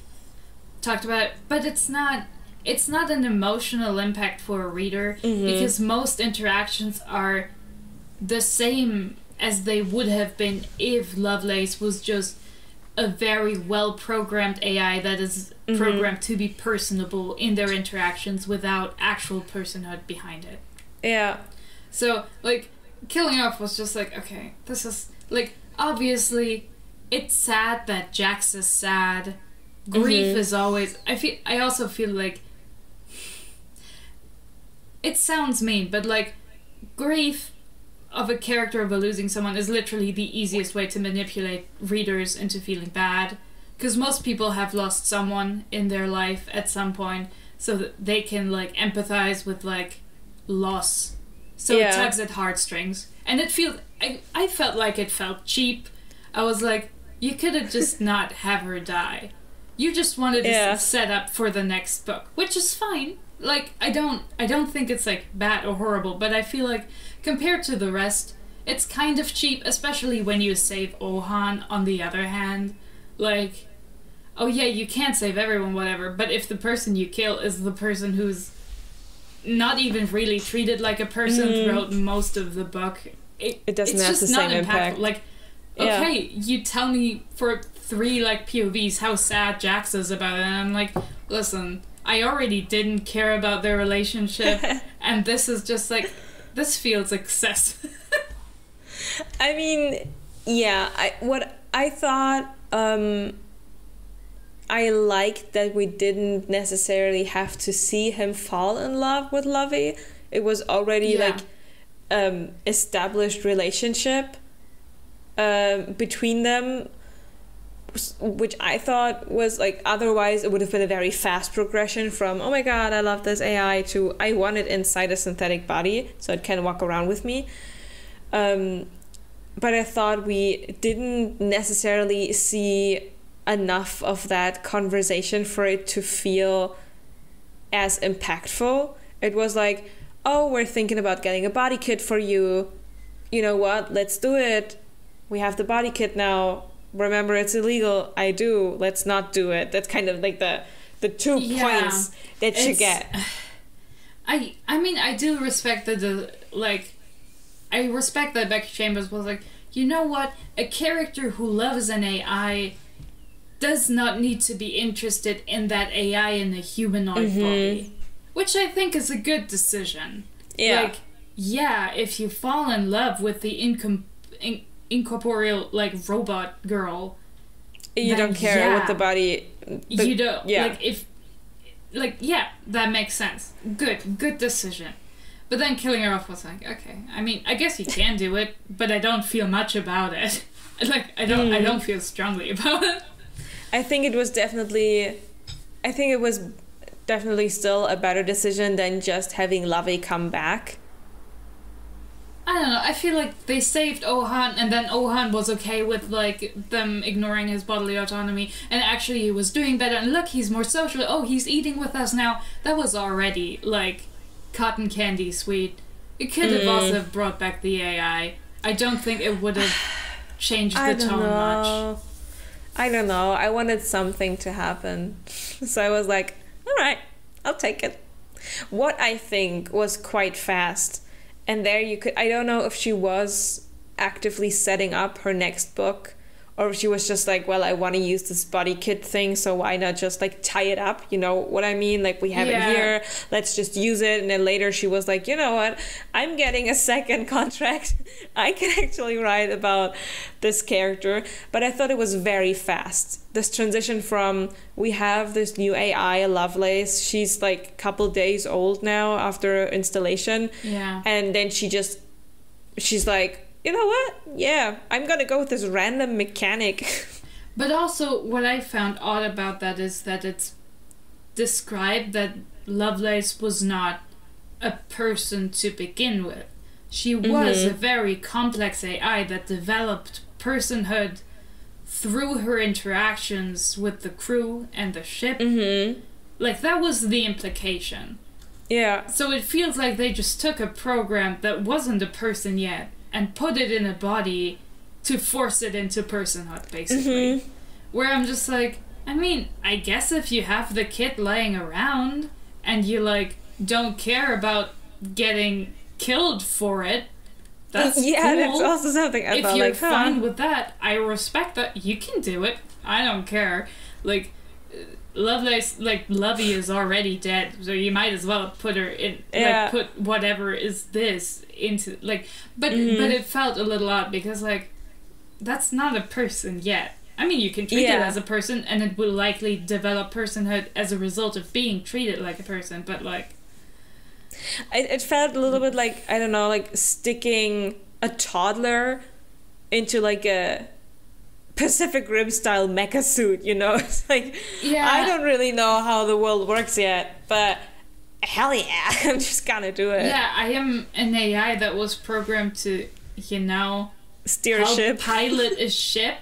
talked about it. But it's not an emotional impact for a reader because most interactions are the same as they would have been if Lovelace was just a very well-programmed AI that is programmed to be personable in their interactions without actual personhood behind it. Yeah. So, like, killing off was just like, okay, this is, like, obviously, it's sad that Jax is sad. Grief is always... I also feel like... It sounds mean, but, like, grief of a character of losing someone is literally the easiest way to manipulate readers into feeling bad. Because most people have lost someone in their life at some point, so that they can, like, empathize with, like, loss. So it tugs at heartstrings. And it feels... I felt like it felt cheap. I was like, you could have just not have her die. You just wanted to set up for the next book, which is fine. Like, I don't think it's, like, bad or horrible, but I feel like, compared to the rest, it's kind of cheap, especially when you save Ohan on the other hand. Like, oh yeah, you can't save everyone, whatever, but if the person you kill is the person who's not even really treated like a person throughout most of the book, it doesn't have the same impact. Like, okay, you tell me for 3, like, POVs how sad Jax is about it, and I'm like, listen, I already didn't care about their relationship, and this is just like, this feels excessive. I mean, yeah, what I thought, I liked that we didn't necessarily have to see him fall in love with Lovey. It was already established relationship between them, which I thought was like, otherwise it would have been a very fast progression from, oh my god, I love this AI, to I want it inside a synthetic body so it can walk around with me. But I thought we didn't necessarily see enough of that conversation for it to feel as impactful. It was like, oh, we're thinking about getting a body kit for you. You know what? Let's do it. We have the body kit now. Remember, it's illegal. I do. Let's not do it. That's kind of like the 2 points that you get. I mean, I do respect that I respect that Becky Chambers was like, you know what? A character who loves an AI does not need to be interested in that AI in a humanoid body. Which I think is a good decision. Yeah. Like, yeah, if you fall in love with the incorporeal, like, robot girl, you don't care what the body... you don't... Yeah. Like, if... Like, yeah, that makes sense. Good decision. But then killing her off was like, okay, I mean, I guess you can do it, but I don't feel much about it. Like, I don't feel strongly about it. I think it was definitely still a better decision than just having Lovey come back. I don't know, I feel like they saved Ohan, and then Ohan was okay with, like, them ignoring his bodily autonomy, and actually he was doing better, and look, he's more social, oh, he's eating with us now. That was already, like, cotton candy sweet. It could have also brought back the AI. I don't think it would have changed the tone much. I don't know. I wanted something to happen. So I was like, all right, I'll take it. What I think was quite fast, and there you could... I don't know if she was actively setting up her next book, or if she was just like, well, I want to use this body kit thing, so why not just, like, tie it up? You know what I mean? Like, we have it here, let's just use it. And then later she was like, you know what? I'm getting a second contract. I can actually write about this character. But I thought it was very fast. This transition from, we have this new AI, Lovelace. She's, like, a couple days old now after installation. Yeah. And then she's like, you know what? Yeah, I'm gonna go with this random mechanic. But also, what I found odd about that is that it's described that Lovelace was not a person to begin with. She was a very complex AI that developed personhood through her interactions with the crew and the ship. Like, that was the implication. Yeah. So it feels like they just took a program that wasn't a person yet and put it in a body to force it into personhood, basically. Mm-hmm. Where I'm just like, I mean, I guess if you have the kit laying around and you, like, don't care about getting killed for it, that's cool. That's also something I thought, if you're fine with that, I respect that. You can do it. I don't care. Like, Lovey is already dead, so you might as well put her in, like, put whatever is this into, like, but it felt a little odd because, like, that's not a person yet. I mean, you can treat it as a person, and it will likely develop personhood as a result of being treated like a person, but, like... It felt a little bit like, I don't know, like sticking a toddler into, like, a Pacific Rim style mecha suit, you know? It's like, I don't really know how the world works yet, but hell yeah, I'm just gonna do it. Yeah, I am an AI that was programmed to, you know... steer a ship. Pilot a ship.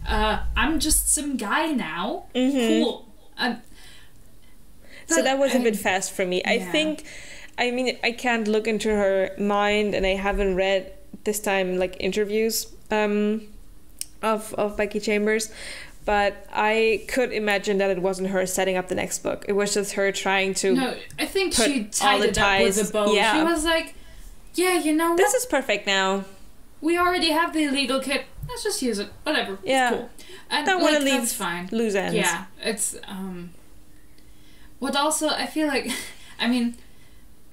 I'm just some guy now. Mm-hmm. Cool. So that was a bit fast for me. I think, I mean, I can't look into her mind, and I haven't read this time, like, interviews of Becky Chambers, but I could imagine that it wasn't her setting up the next book. It was just her trying to... No, I think she tied it up with a bow. Yeah. She was like, yeah, you know what? This is perfect now. We already have the illegal kit. Let's just use it. Whatever. Yeah. It's cool. And don't want to leave loose ends. Yeah. It's, what also, I feel like, I mean,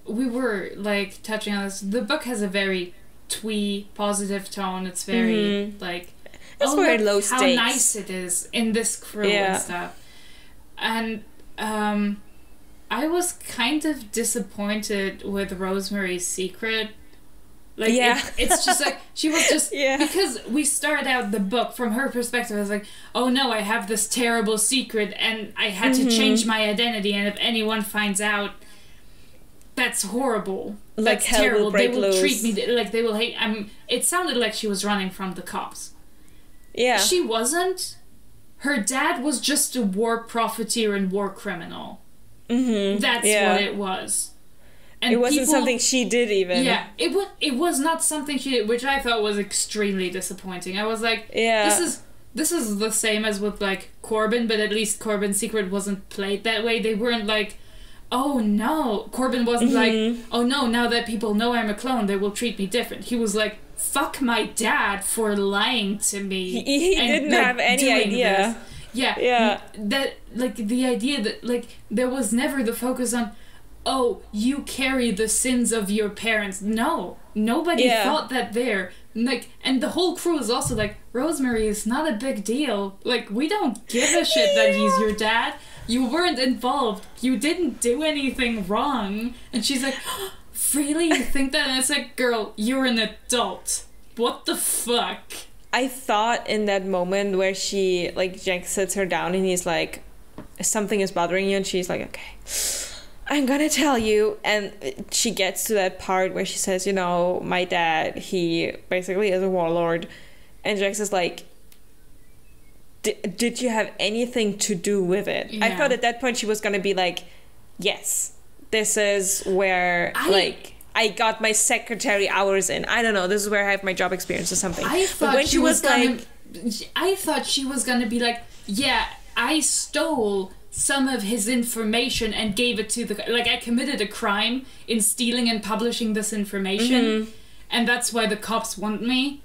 we were, like, touching on this. The book has a very twee, positive tone. It's very, like... It's very low stakes. How nice it is in this crew and stuff. And, I was kind of disappointed with Rosemary's Secret. Like, it's just like, she was just, because we started out the book from her perspective, I was like, oh no, I have this terrible secret and I had to change my identity, and if anyone finds out, that's horrible. That's hell terrible. Will break they will loose. Treat me, like, they will hate, it sounded like she was running from the cops. Yeah. She wasn't. Her dad was just a war profiteer and war criminal. Mm-hmm. That's what it was. And it wasn't something she did even. Yeah, it was not something she did, which I thought was extremely disappointing. I was like, this is the same as with, like, Corbin, but at least Corbin's secret wasn't played that way. They weren't like, oh no. Corbin wasn't like, oh no, now that people know I'm a clone, they will treat me different. He was like, fuck my dad for lying to me. He didn't have any idea. This. Yeah. That, like, the idea that, like, there was never the focus on, oh, you carry the sins of your parents. No. Nobody thought that there. Like, and the whole crew is also like, Rosemary is not a big deal. Like, we don't give a shit that he's your dad. You weren't involved. You didn't do anything wrong. And she's like, oh, really? You think that? And it's like, girl, you're an adult. What the fuck? I thought in that moment where she, like, Jack sits her down and he's like, something is bothering you, and she's like, okay, I'm gonna tell you. And she gets to that part where she says, you know, my dad, he basically is a warlord. And Jax is like, did you have anything to do with it? Yeah. I thought at that point she was gonna be like, yes, this is where, I got my secretary hours in. I don't know, this is where I have my job experience or something. I thought she was gonna be like, yeah, I stole some of his information and gave it to the... Like, I committed a crime in stealing and publishing this information, and that's why the cops want me.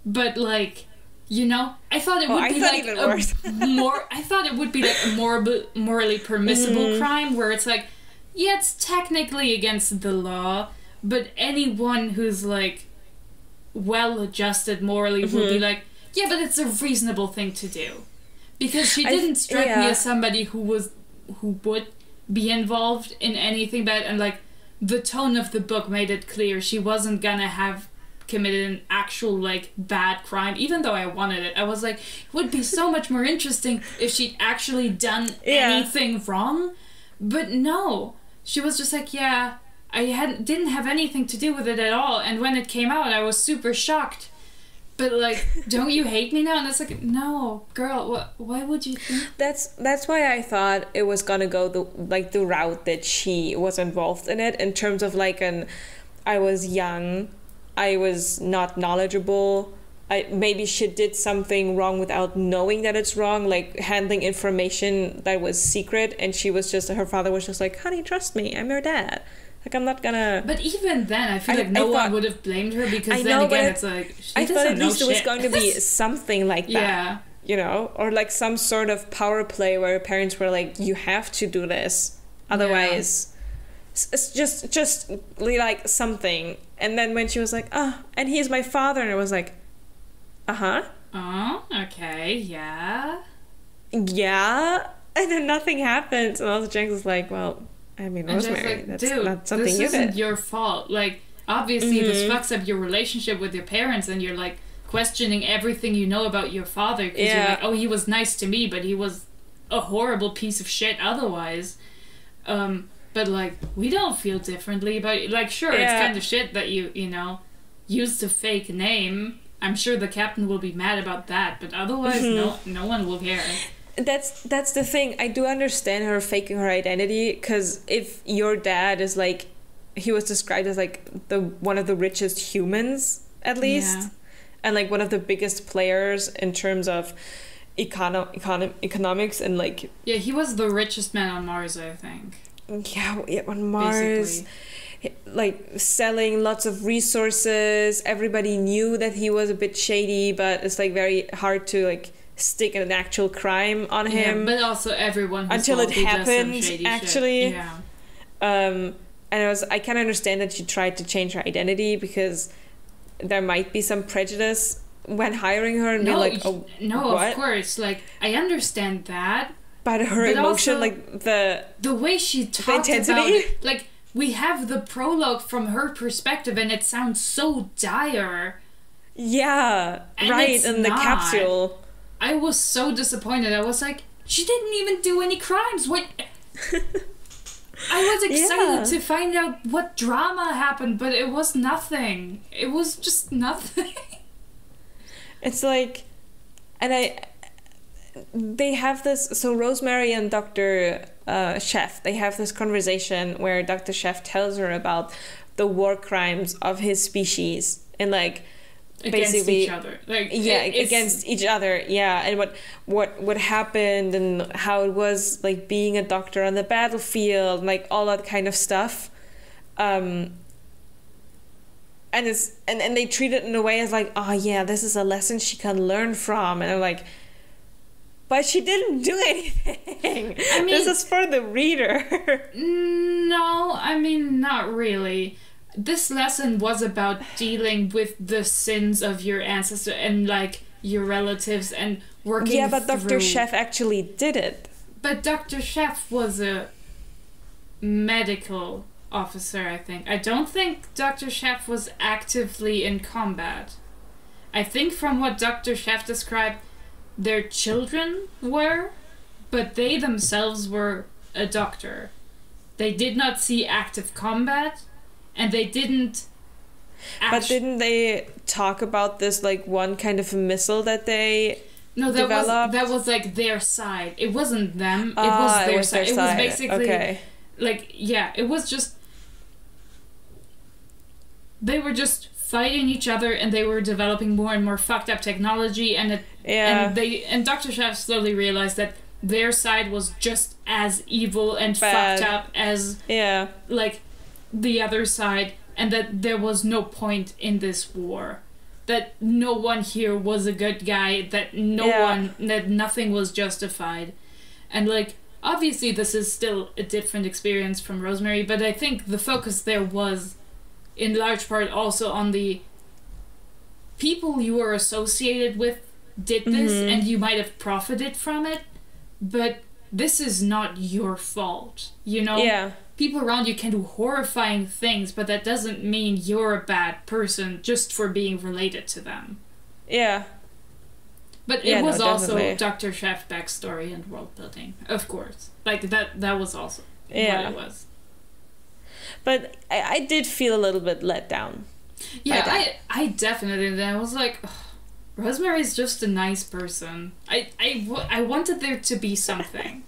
But, like, you know, I thought it would be like even worse. I thought it would be like a morally permissible crime where it's like, yeah, it's technically against the law, but anyone who's, like, well-adjusted morally would be like, yeah, but it's a reasonable thing to do. Because she didn't strike me as somebody who would be involved in anything bad, and, like, the tone of the book made it clear she wasn't gonna have committed an actual, like, bad crime, even though I wanted it. I was like, it would be so much more interesting if she'd actually done anything wrong. But no, she was just like, yeah, I didn't have anything to do with it at all, and when it came out I was super shocked. but like, don't you hate me now? And it's like, no, girl, why would you think? That's why I thought it was gonna go the route that she was involved in it, in terms of like I was young, I was not knowledgeable, maybe she did something wrong without knowing that it's wrong, like handling information that was secret, and her father was just like, honey, trust me, I'm your dad. Like, I'm not gonna... But even then, I feel like no one would have blamed her, because then again, it's like, she doesn't know shit. I thought at least it was going to be something like that. Yeah. You know? Or like some sort of power play where parents were like, you have to do this. Otherwise... Yeah. It's just like something. And then when she was like, and he's my father, and I was like, Oh, okay, yeah. Yeah? And then nothing happens. And also Jenks was like, well... I mean, Rosemary, like, that's dude, not something this you isn't did. your fault. Like, obviously, this fucks up your relationship with your parents, and you're like questioning everything you know about your father, because you're like, oh, he was nice to me, but he was a horrible piece of shit otherwise. But like, we don't feel differently about it. Like, sure, it's kind of shit that you know, used a fake name. I'm sure the captain will be mad about that, but otherwise, no one will care. That's the thing. I do understand her faking her identity, because if your dad is like, he was described as like one of the richest humans, at least, and like one of the biggest players in terms of economics, and like, yeah, he was the richest man on Mars, I think. Yeah, on Mars. Basically. Like selling lots of resources. Everybody knew that he was a bit shady, but it's like very hard to like stick an actual crime on him. But also everyone until it happened, actually. Yeah. And I can understand that she tried to change her identity, because there might be some prejudice when hiring her, and be like, oh, no, what? Of course, like, I understand that. But her emotion, also, like the way she talked about it, like, we have the prologue from her perspective, and it sounds so dire. Yeah, and right, in the capsule. I was so disappointed. I was like, she didn't even do any crimes. What? I was excited to find out what drama happened, but it was nothing. It was just nothing. It's like, and they have this, so Rosemary and Dr. Chef, they have this conversation where Dr. Chef tells her about the war crimes of his species, and like, against basically each other, like, against each other, and what happened, and how it was like being a doctor on the battlefield, and like all that kind of stuff, and it's and they treat it in a way as like, oh yeah, this is a lesson she can learn from, and I'm like, but she didn't do anything. I mean, this is for the reader. No, I mean, not really. This lesson was about dealing with the sins of your ancestors and like your relatives and working through. Yeah, but Dr. Chef actually did it. But Dr. Chef was a medical officer, I think. I don't think Dr. Chef was actively in combat. I think from what Dr. Chef described, their children were, but they themselves were a doctor. They did not see active combat. And they didn't... But didn't they talk about this, like, one kind of missile that they developed? That was, like, their side. It wasn't them. It was their side. It was basically... Like, yeah, it was just... They were just fighting each other, and they were developing more and more fucked up technology, and and Dr. Chef slowly realized that their side was just as evil and fucked up as... like... the other side, and that there was no point in this war, that no one here was a good guy, that that nothing was justified, and like, obviously this is still a different experience from Rosemary, but I think the focus there was in large part also on the people you were associated with did this, and you might have profited from it, but this is not your fault, you know? People around you can do horrifying things, but that doesn't mean you're a bad person just for being related to them. But it was also Dr. Chef backstory and world building, of course. Like, that was also what it was. But I did feel a little bit let down. Yeah, I definitely did. I was like, ugh, Rosemary's just a nice person. I wanted there to be something.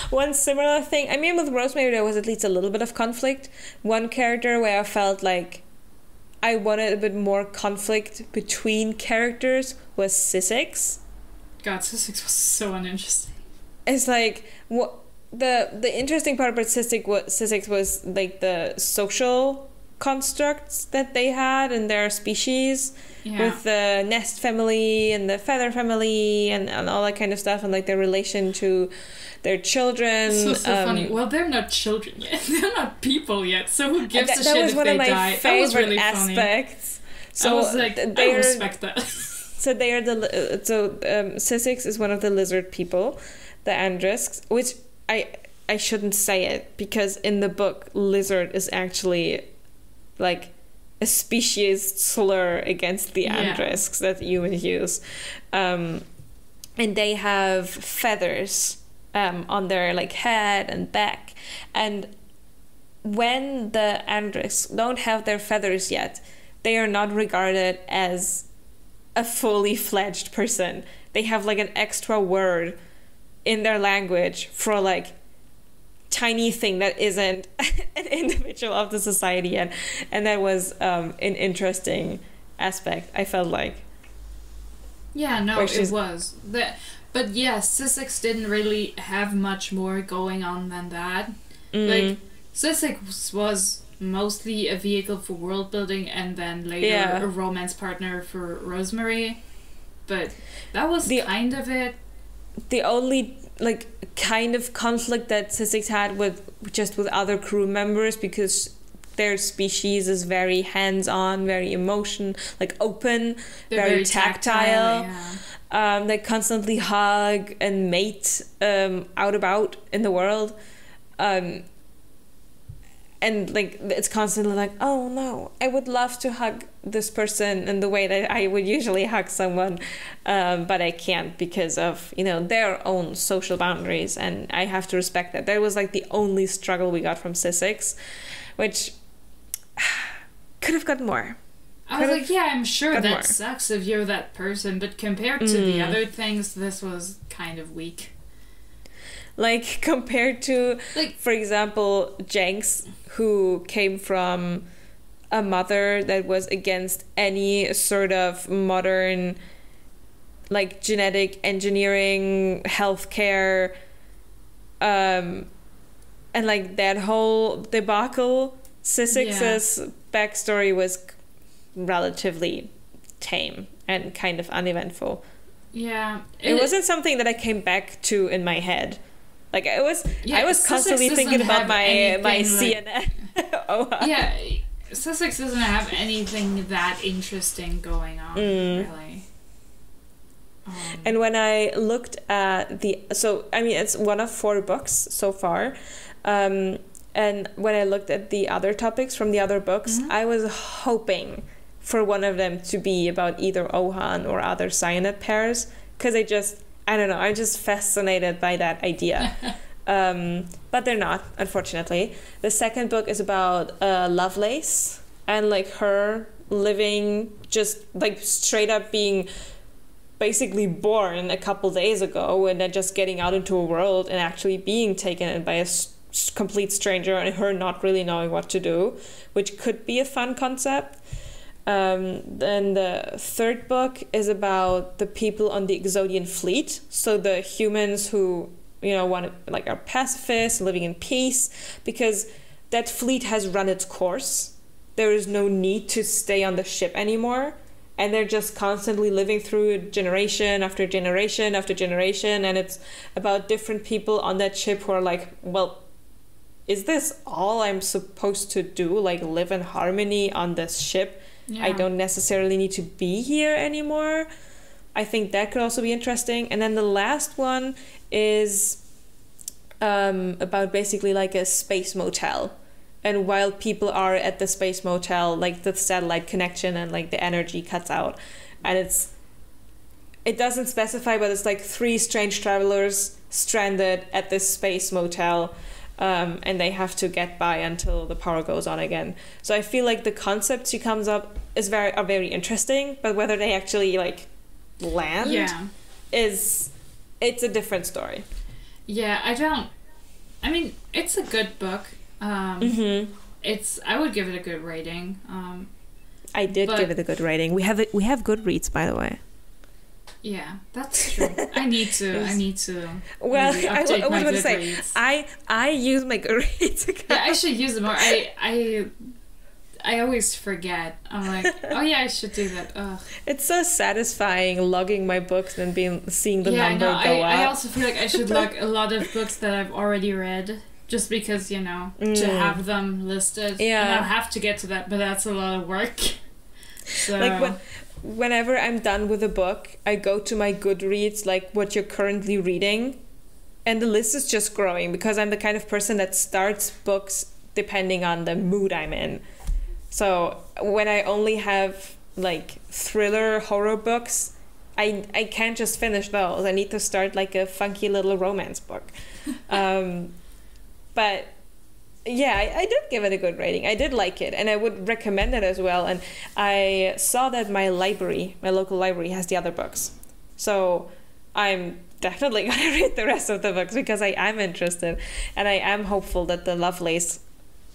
One similar thing, I mean, with Rosemary there was at least a little bit of conflict. One character where I felt like I wanted a bit more conflict between characters was Sussex. God, Sussex was so uninteresting. It's like, what the interesting part about Sussex was like the social constructs that they had in their species, with the nest family and the feather family and all that kind of stuff, and like their relation to their children. So funny. Well, they're not children yet. They're not people yet. So who gives a shit if they die? That was one of my favorite aspects. So I was like, I respect that. So they are Sussex is one of the lizard people, the Andrisks, which I shouldn't say it, because in the book lizard is actually like a species slur against the Andrisks that humans use, and they have feathers on their like head and back, and when the Andrisks don't have their feathers yet, they are not regarded as a fully fledged person. They have like an extra word in their language for like tiny thing that isn't an individual of the society yet, and that was an interesting aspect, I felt like. Yeah, no, it was. But yeah, Sussex didn't really have much more going on than that. Like, Sussex was mostly a vehicle for world building and then later a romance partner for Rosemary. But that was kind of it. The only like kind of conflict that Sussex had with other crew members, because their species is very hands-on, very open, very tactile. They constantly hug and mate out about in the world. And like it's constantly like, oh no, I would love to hug this person in the way that I would usually hug someone, but I can't because of, you know, their own social boundaries, and I have to respect that. That was like the only struggle we got from Sussex, which could have got more. I was like, yeah, I'm sure that sucks if you're that person, but compared to the other things, this was kind of weak. Like, compared to, like, for example, Jenks, who came from a mother that was against any sort of modern, like, genetic engineering, healthcare, and, like, that whole debacle. Sussex's backstory was relatively tame and kind of uneventful. Yeah. It wasn't something that I came back to in my head. Like, I was constantly thinking about my CNN. Yeah, Sussex doesn't have anything that interesting going on, really. And when I looked at it's one of 4 books so far. And when I looked at the other topics from the other books, I was hoping for one of them to be about either Ohan or other cyanide pairs, because I don't know, I'm just fascinated by that idea. But they're not, unfortunately. The second book is about Lovelace and like her living, just like straight up being basically born a couple days ago and then just getting out into a world and actually being taken in by a complete stranger and her not really knowing what to do, which could be a fun concept. Then the third book is about the people on the Exodian fleet, so the humans who, you know, are pacifists, living in peace, because that fleet has run its course. There is no need to stay on the ship anymore, and they're just constantly living through generation after generation after generation, and it's about different people on that ship who are like, well, is this all I'm supposed to do, like live in harmony on this ship? Yeah. I don't necessarily need to be here anymore. I think that could also be interesting. And then the last one is about basically like a space motel. And while people are at the space motel, like the satellite connection and like the energy cuts out. And it doesn't specify, but it's like 3 strange travelers stranded at this space motel. And they have to get by until the power goes on again. So I feel like the concepts she comes up are very interesting, but whether they actually like land it's a different story. Yeah, I mean, it's a good book. I would give it a good rating. I did give it a good rating. We have Goodreads, by the way. Yeah, that's true. I need to. Well, maybe I was going to say, I use my Goodreads account. Yeah, I should use it more. I always forget. I'm like, oh yeah, I should do that. Ugh. It's so satisfying logging my books and seeing the number go up. I also feel like I should log a lot of books that I've already read, just because, to have them listed. Yeah. And I'll have to get to that, but that's a lot of work. So. Like whenever I'm done with a book, I go to my Goodreads, like what you're currently reading, and the list is just growing because I'm the kind of person that starts books depending on the mood I'm in. So when I only have like thriller horror books, I can't just finish those. I need to start like a funky little romance book. But yeah, I did give it a good rating. I did like it, and I would recommend it as well. And I saw that my local library has the other books. So I'm definitely going to read the rest of the books because I am interested, and I am hopeful that the Lovelace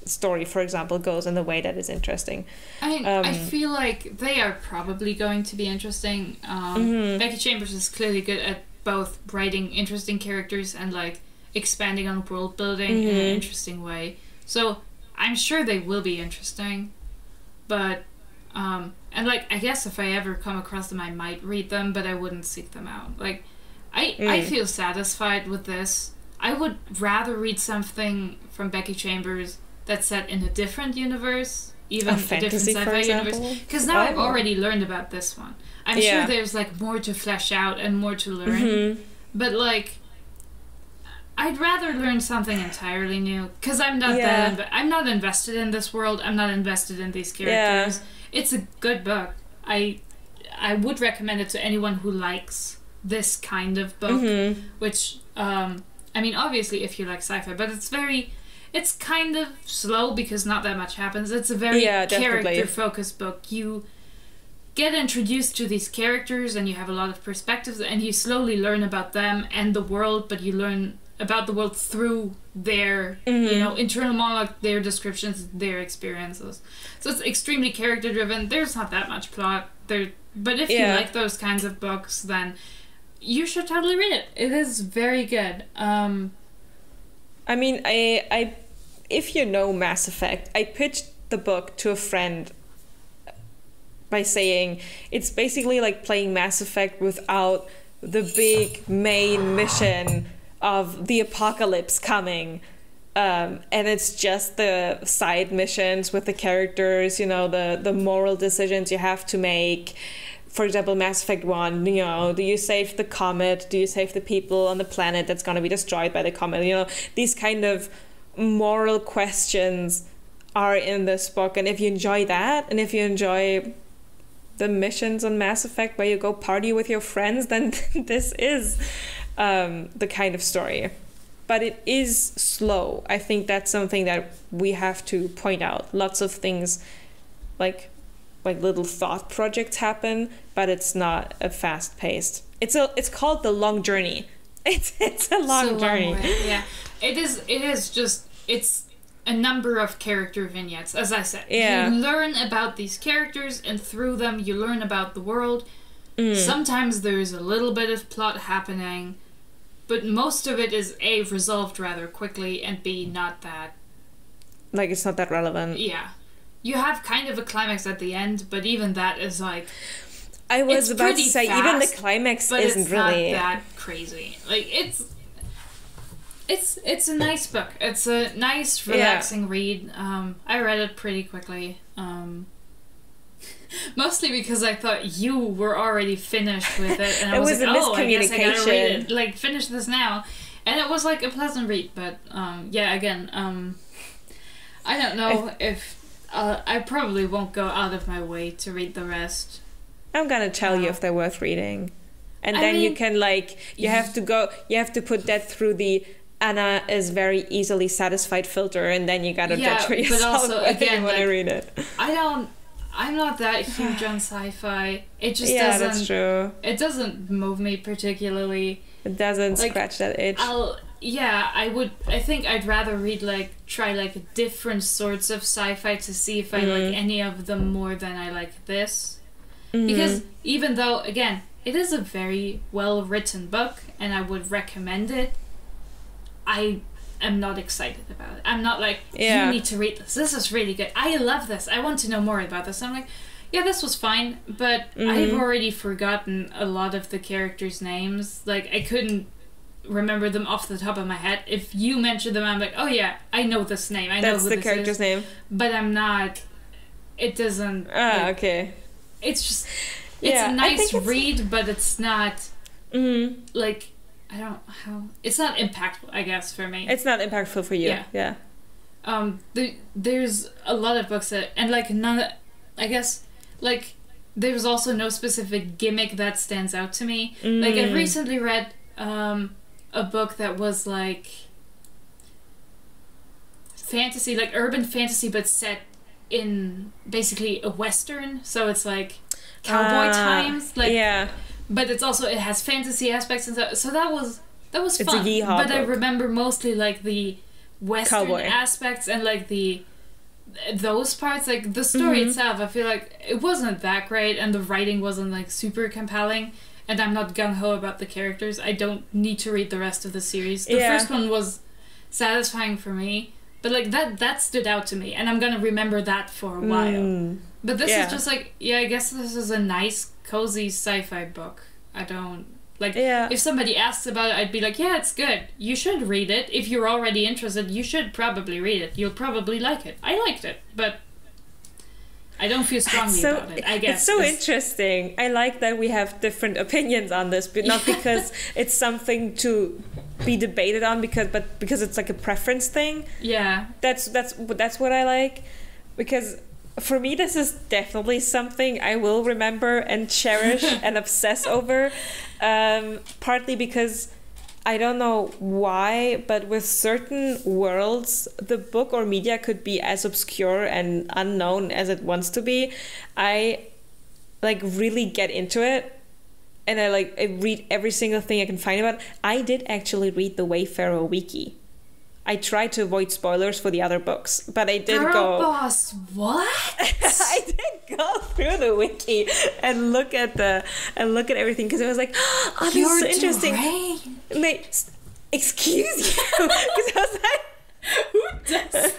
story, for example, goes in the way that is interesting. I feel like they are probably going to be interesting. Becky Chambers is clearly good at both writing interesting characters and like expanding on world building in an interesting way. So I'm sure they will be interesting. But and like, I guess if I ever come across them, I might read them, but I wouldn't seek them out. Like I feel satisfied with this. I would rather read something from Becky Chambers that's set in a different universe, even a different sci-fi universe. Because now I've already learned about this one. I'm sure there's like more to flesh out and more to learn. But like, I'd rather learn something entirely new because I'm not I'm not invested in this world. I'm not invested in these characters. It's a good book. I would recommend it to anyone who likes this kind of book. Which I mean, obviously, if you like sci-fi, but it's kind of slow because not that much happens. It's a very character-focused book. You get introduced to these characters and you have a lot of perspectives and you slowly learn about them and the world, but you learn about the world through their internal monologue, their descriptions, their experiences. So it's extremely character-driven. There's not that much plot there, but if you like those kinds of books, then you should totally read it. It is very good. I mean, I if you know Mass Effect, I pitched the book to a friend by saying it's basically like playing Mass Effect without the big main mission of the apocalypse coming. And it's just the side missions with the characters, the moral decisions you have to make. For example, Mass Effect 1, do you save the comet? Do you save the people on the planet that's going to be destroyed by the comet? These kind of moral questions are in this book. And if you enjoy that, and if you enjoy the missions on Mass Effect where you go party with your friends, then this is the kind of story. But it is slow. I think that's something that we have to point out. Lots of things like little thought projects happen, but it's not a fast paced. It's called The Long Journey. It's a long journey. Yeah. It is just it's a number of character vignettes, as I said. Yeah. You learn about these characters and through them you learn about the world. Sometimes there's a little bit of plot happening, but most of it is A, resolved rather quickly, and B, not that it's not that relevant. Yeah. You have kind of a climax at the end, but even that is like... I was about to say, fast, even the climax isn't really... It's not that crazy. Like, it's a nice book. It's a nice, relaxing read. I read it pretty quickly. Mostly because I thought you were already finished with it, and I was like, I guess I gotta read it. Like, finish this now. And it was like a pleasant read, but again, I don't know if... I probably won't go out of my way to read the rest. I'm gonna tell you if they're worth reading. And then you can you have to put that through the Anna is very easily satisfied filter, and then you gotta judge for yourself but also, whether you want to read it. I'm not that huge on sci-fi. It just yeah, doesn't. That's true. It doesn't move me particularly. It doesn't scratch that itch. I think I'd rather try different sorts of sci-fi to see if I like any of them more than I like this. Because even though, again, it is a very well-written book and I would recommend it, I am not excited about it. I'm not like, you need to read this. This is really good. I love this. I want to know more about this. I'm like, yeah, this was fine, but I've already forgotten a lot of the characters' names. Like, I couldn't remember them off the top of my head. If you mention them, I'm like, oh yeah, I know this name. I know who this is. That's the character's name. But I'm not... It doesn't... okay. It's just... It's a nice read, but it's not... Like... I don't know how... It's not impactful, I guess, for me. It's not impactful for you. Yeah. There's a lot of books that... And, like, none... I guess, like, there's also no specific gimmick that stands out to me. Like, I recently read a book that was, like... fantasy, like, urban fantasy, but set in, basically, a Western. So it's, like, cowboy times. Like, yeah. But it has fantasy aspects and stuff. So that was fun. It's a yeehaw book. I remember mostly like the Western aspects and like those parts. Like the story itself, I feel like it wasn't that great and the writing wasn't like super compelling. And I'm not gung-ho about the characters. I don't need to read the rest of the series. The first one was satisfying for me. But like that stood out to me and I'm gonna remember that for a while. But this is just like, I guess this is a nice, cozy sci-fi book. I don't... Like, if somebody asks about it, I'd be like, yeah, it's good. You should read it. If you're already interested, you should probably read it. You'll probably like it. I liked it, but I don't feel strongly about it, I guess. It's so interesting. I like that we have different opinions on this, but not because it's something to be debated on, but because it's like a preference thing. Yeah. That's what I like, because... For me, this is definitely something I will remember and cherish and obsess over. Partly because I don't know why, but with certain worlds, the book or media could be as obscure and unknown as it wants to be. I like really get into it, and I read every single thing I can find about it. I did actually read the Wayfarer Wiki. I tried to avoid spoilers for the other books, but I did Girl boss, what? I did go through the wiki and look at everything because it was like, oh, this is so interesting. Mate, excuse you, because I was like, who does that?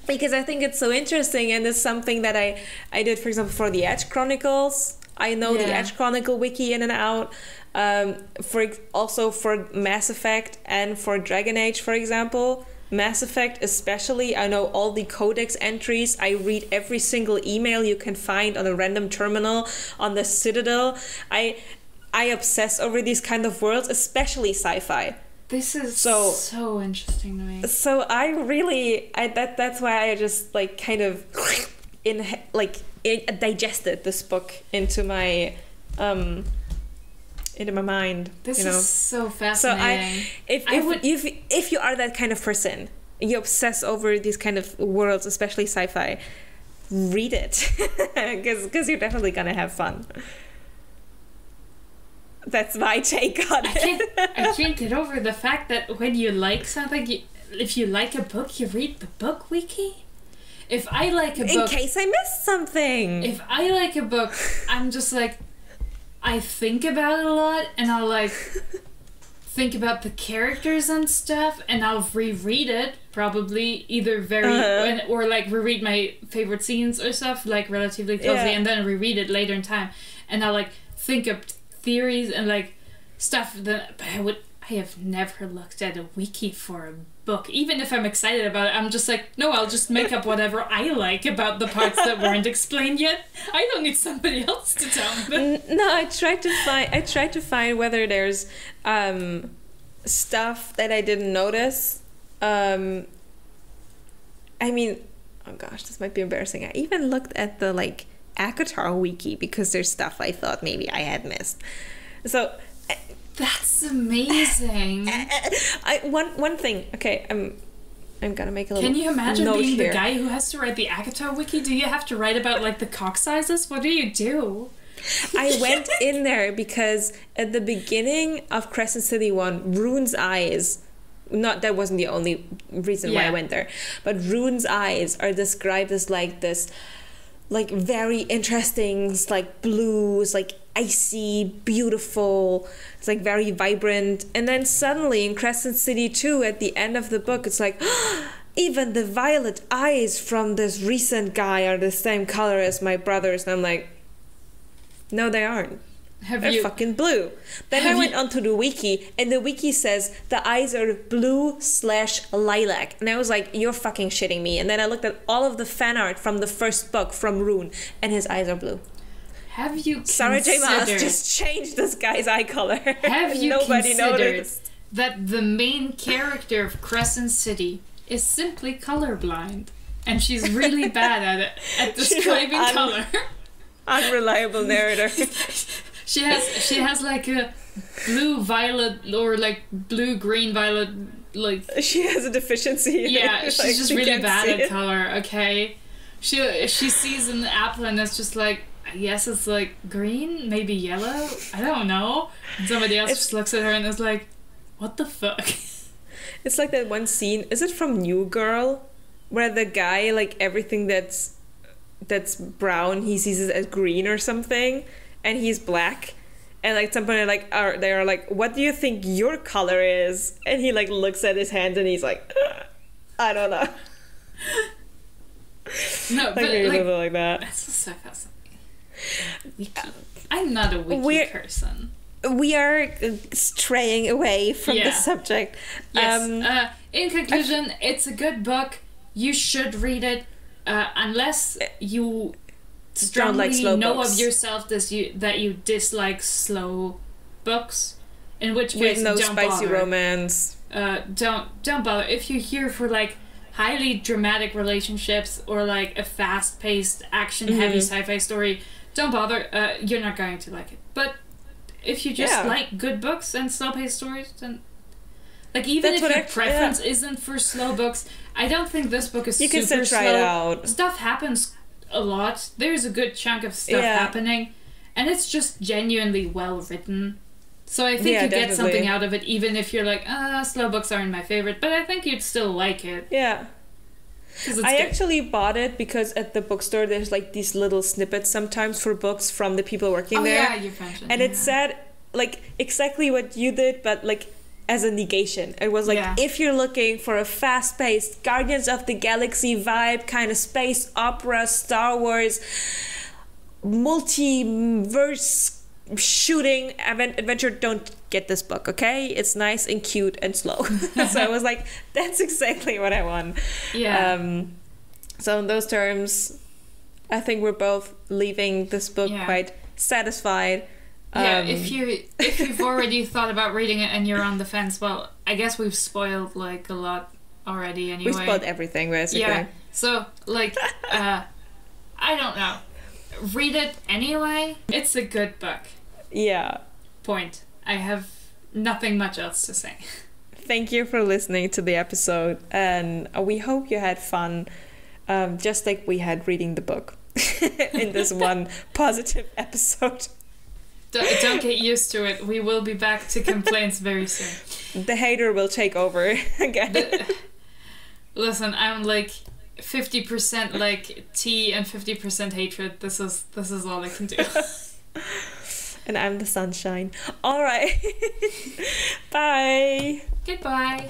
because I think it's so interesting, and it's something that I did, for example, for the Edge Chronicles. I know the Edge Chronicle wiki in and out. For Mass Effect and for Dragon Age, for example. Mass Effect especially, I know all the codex entries. I read every single email you can find on a random terminal on the Citadel. I obsess over these kind of worlds, especially sci-fi. This is so interesting to me. So that's why I just like kind of digested this book into my mind. This is so fascinating. So if you are that kind of person, you obsess over these kind of worlds, especially sci-fi, read it, because you're definitely gonna have fun. That's my take on it. I can't get over the fact that when you like something, if you like a book, you read the book wiki. If I like a book... In case I missed something. If I like a book, I'm just like... I think about it a lot, and I'll like... think about the characters and stuff, and I'll reread it, probably, either or like reread my favorite scenes or stuff, like relatively closely, and then reread it later in time. And I'll like think of theories and like stuff that... But I have never looked at a wiki for a book. Even if I'm excited about it, I'm just like, no, I'll just make up whatever I like about the parts that weren't explained yet. I don't need somebody else to tell me. No, I tried to find whether there's stuff that I didn't notice. I mean, oh gosh, this might be embarrassing. I even looked at the like ACOTAR wiki because there's stuff I thought maybe I had missed. So that's amazing. One thing. Okay, I'm gonna make a little Can you imagine note being here. the guy who has to write the ACOTAR wiki? Do you have to write about, like, the cock sizes? What do you do? I went in there because at the beginning of Crescent City 1, Rune's eyes, that wasn't the only reason why I went there, but Rune's eyes are described as like this, like very interesting, it's like blue, it's like icy, beautiful, it's like very vibrant. And then suddenly in Crescent City 2, at the end of the book, it's like, even the violet eyes from this recent guy are the same color as my brother's. And I'm like, no, they aren't. They're fucking blue. Then I went onto the wiki, and the wiki says the eyes are blue/lilac. And I was like, you're fucking shitting me. And then I looked at all of the fan art from the first book from Rune, and his eyes are blue. Have you Sarah J. Maas just changed this guy's eye color. Have you Nobody considered noticed that the main character of Crescent City is simply colorblind? And she's really bad at it, at describing color. Unreliable narrator. She has like a blue violet or like blue green violet, like she has a deficiency. Yeah, she's like, just she really bad at it. color. Okay, she sees an apple and it's just like, I guess it's like green, maybe yellow. I don't know. And somebody else just looks at her and is like, what the fuck? It's like that one scene. Is it from New Girl, where the guy, like, everything that's brown he sees it as green or something, and he's black, and like somebody like they are like, what do you think your color is? And he like looks at his hands and he's like, I don't know. No, like, but maybe like, something like that. That's so fascinating. I'm not a wiki person. We are straying away from the subject. Yes. In conclusion, it's a good book. You should read it. Unless you strongly know books. of yourself that you dislike slow books, in which case with no don't spicy bother. Romance. Don't bother. If you're here for like highly dramatic relationships or like a fast-paced, action-heavy sci-fi story, don't bother. You're not going to like it. But if you just like good books and slow-paced stories, then like even if your preference isn't for slow books, I don't think this book is super slow. You can still try it out. Stuff happens a lot. There's a good chunk of stuff happening, and it's just genuinely well written. So I think you get something out of it, even if you're like, slow books aren't my favorite, but I think you'd still like it. Yeah. I actually bought it because at the bookstore there's like these little snippets sometimes for books from the people working there. Oh yeah, you mentioned. And it said like exactly what you did, but like as a negation. It was like, if you're looking for a fast-paced Guardians of the Galaxy vibe, kind of space opera, Star Wars, multiverse shooting adventure, don't get this book, okay? It's nice and cute and slow. So I was like, that's exactly what I want. Yeah. So in those terms, I think we're both leaving this book quite satisfied. Yeah, if you've already thought about reading it and you're on the fence, well, I guess we've spoiled like a lot already anyway. We spoiled everything basically. Yeah. So like I don't know. Read it anyway. It's a good book. Yeah. Point. I have nothing much else to say. Thank you for listening to the episode, and we hope you had fun, just like we had reading the book in this one positive episode. Don't get used to it. We will be back to complaints very soon. The hater will take over again. Listen, I'm like 50% like tea and 50% hatred. This is all I can do. And I'm the sunshine. All right. Bye. Goodbye.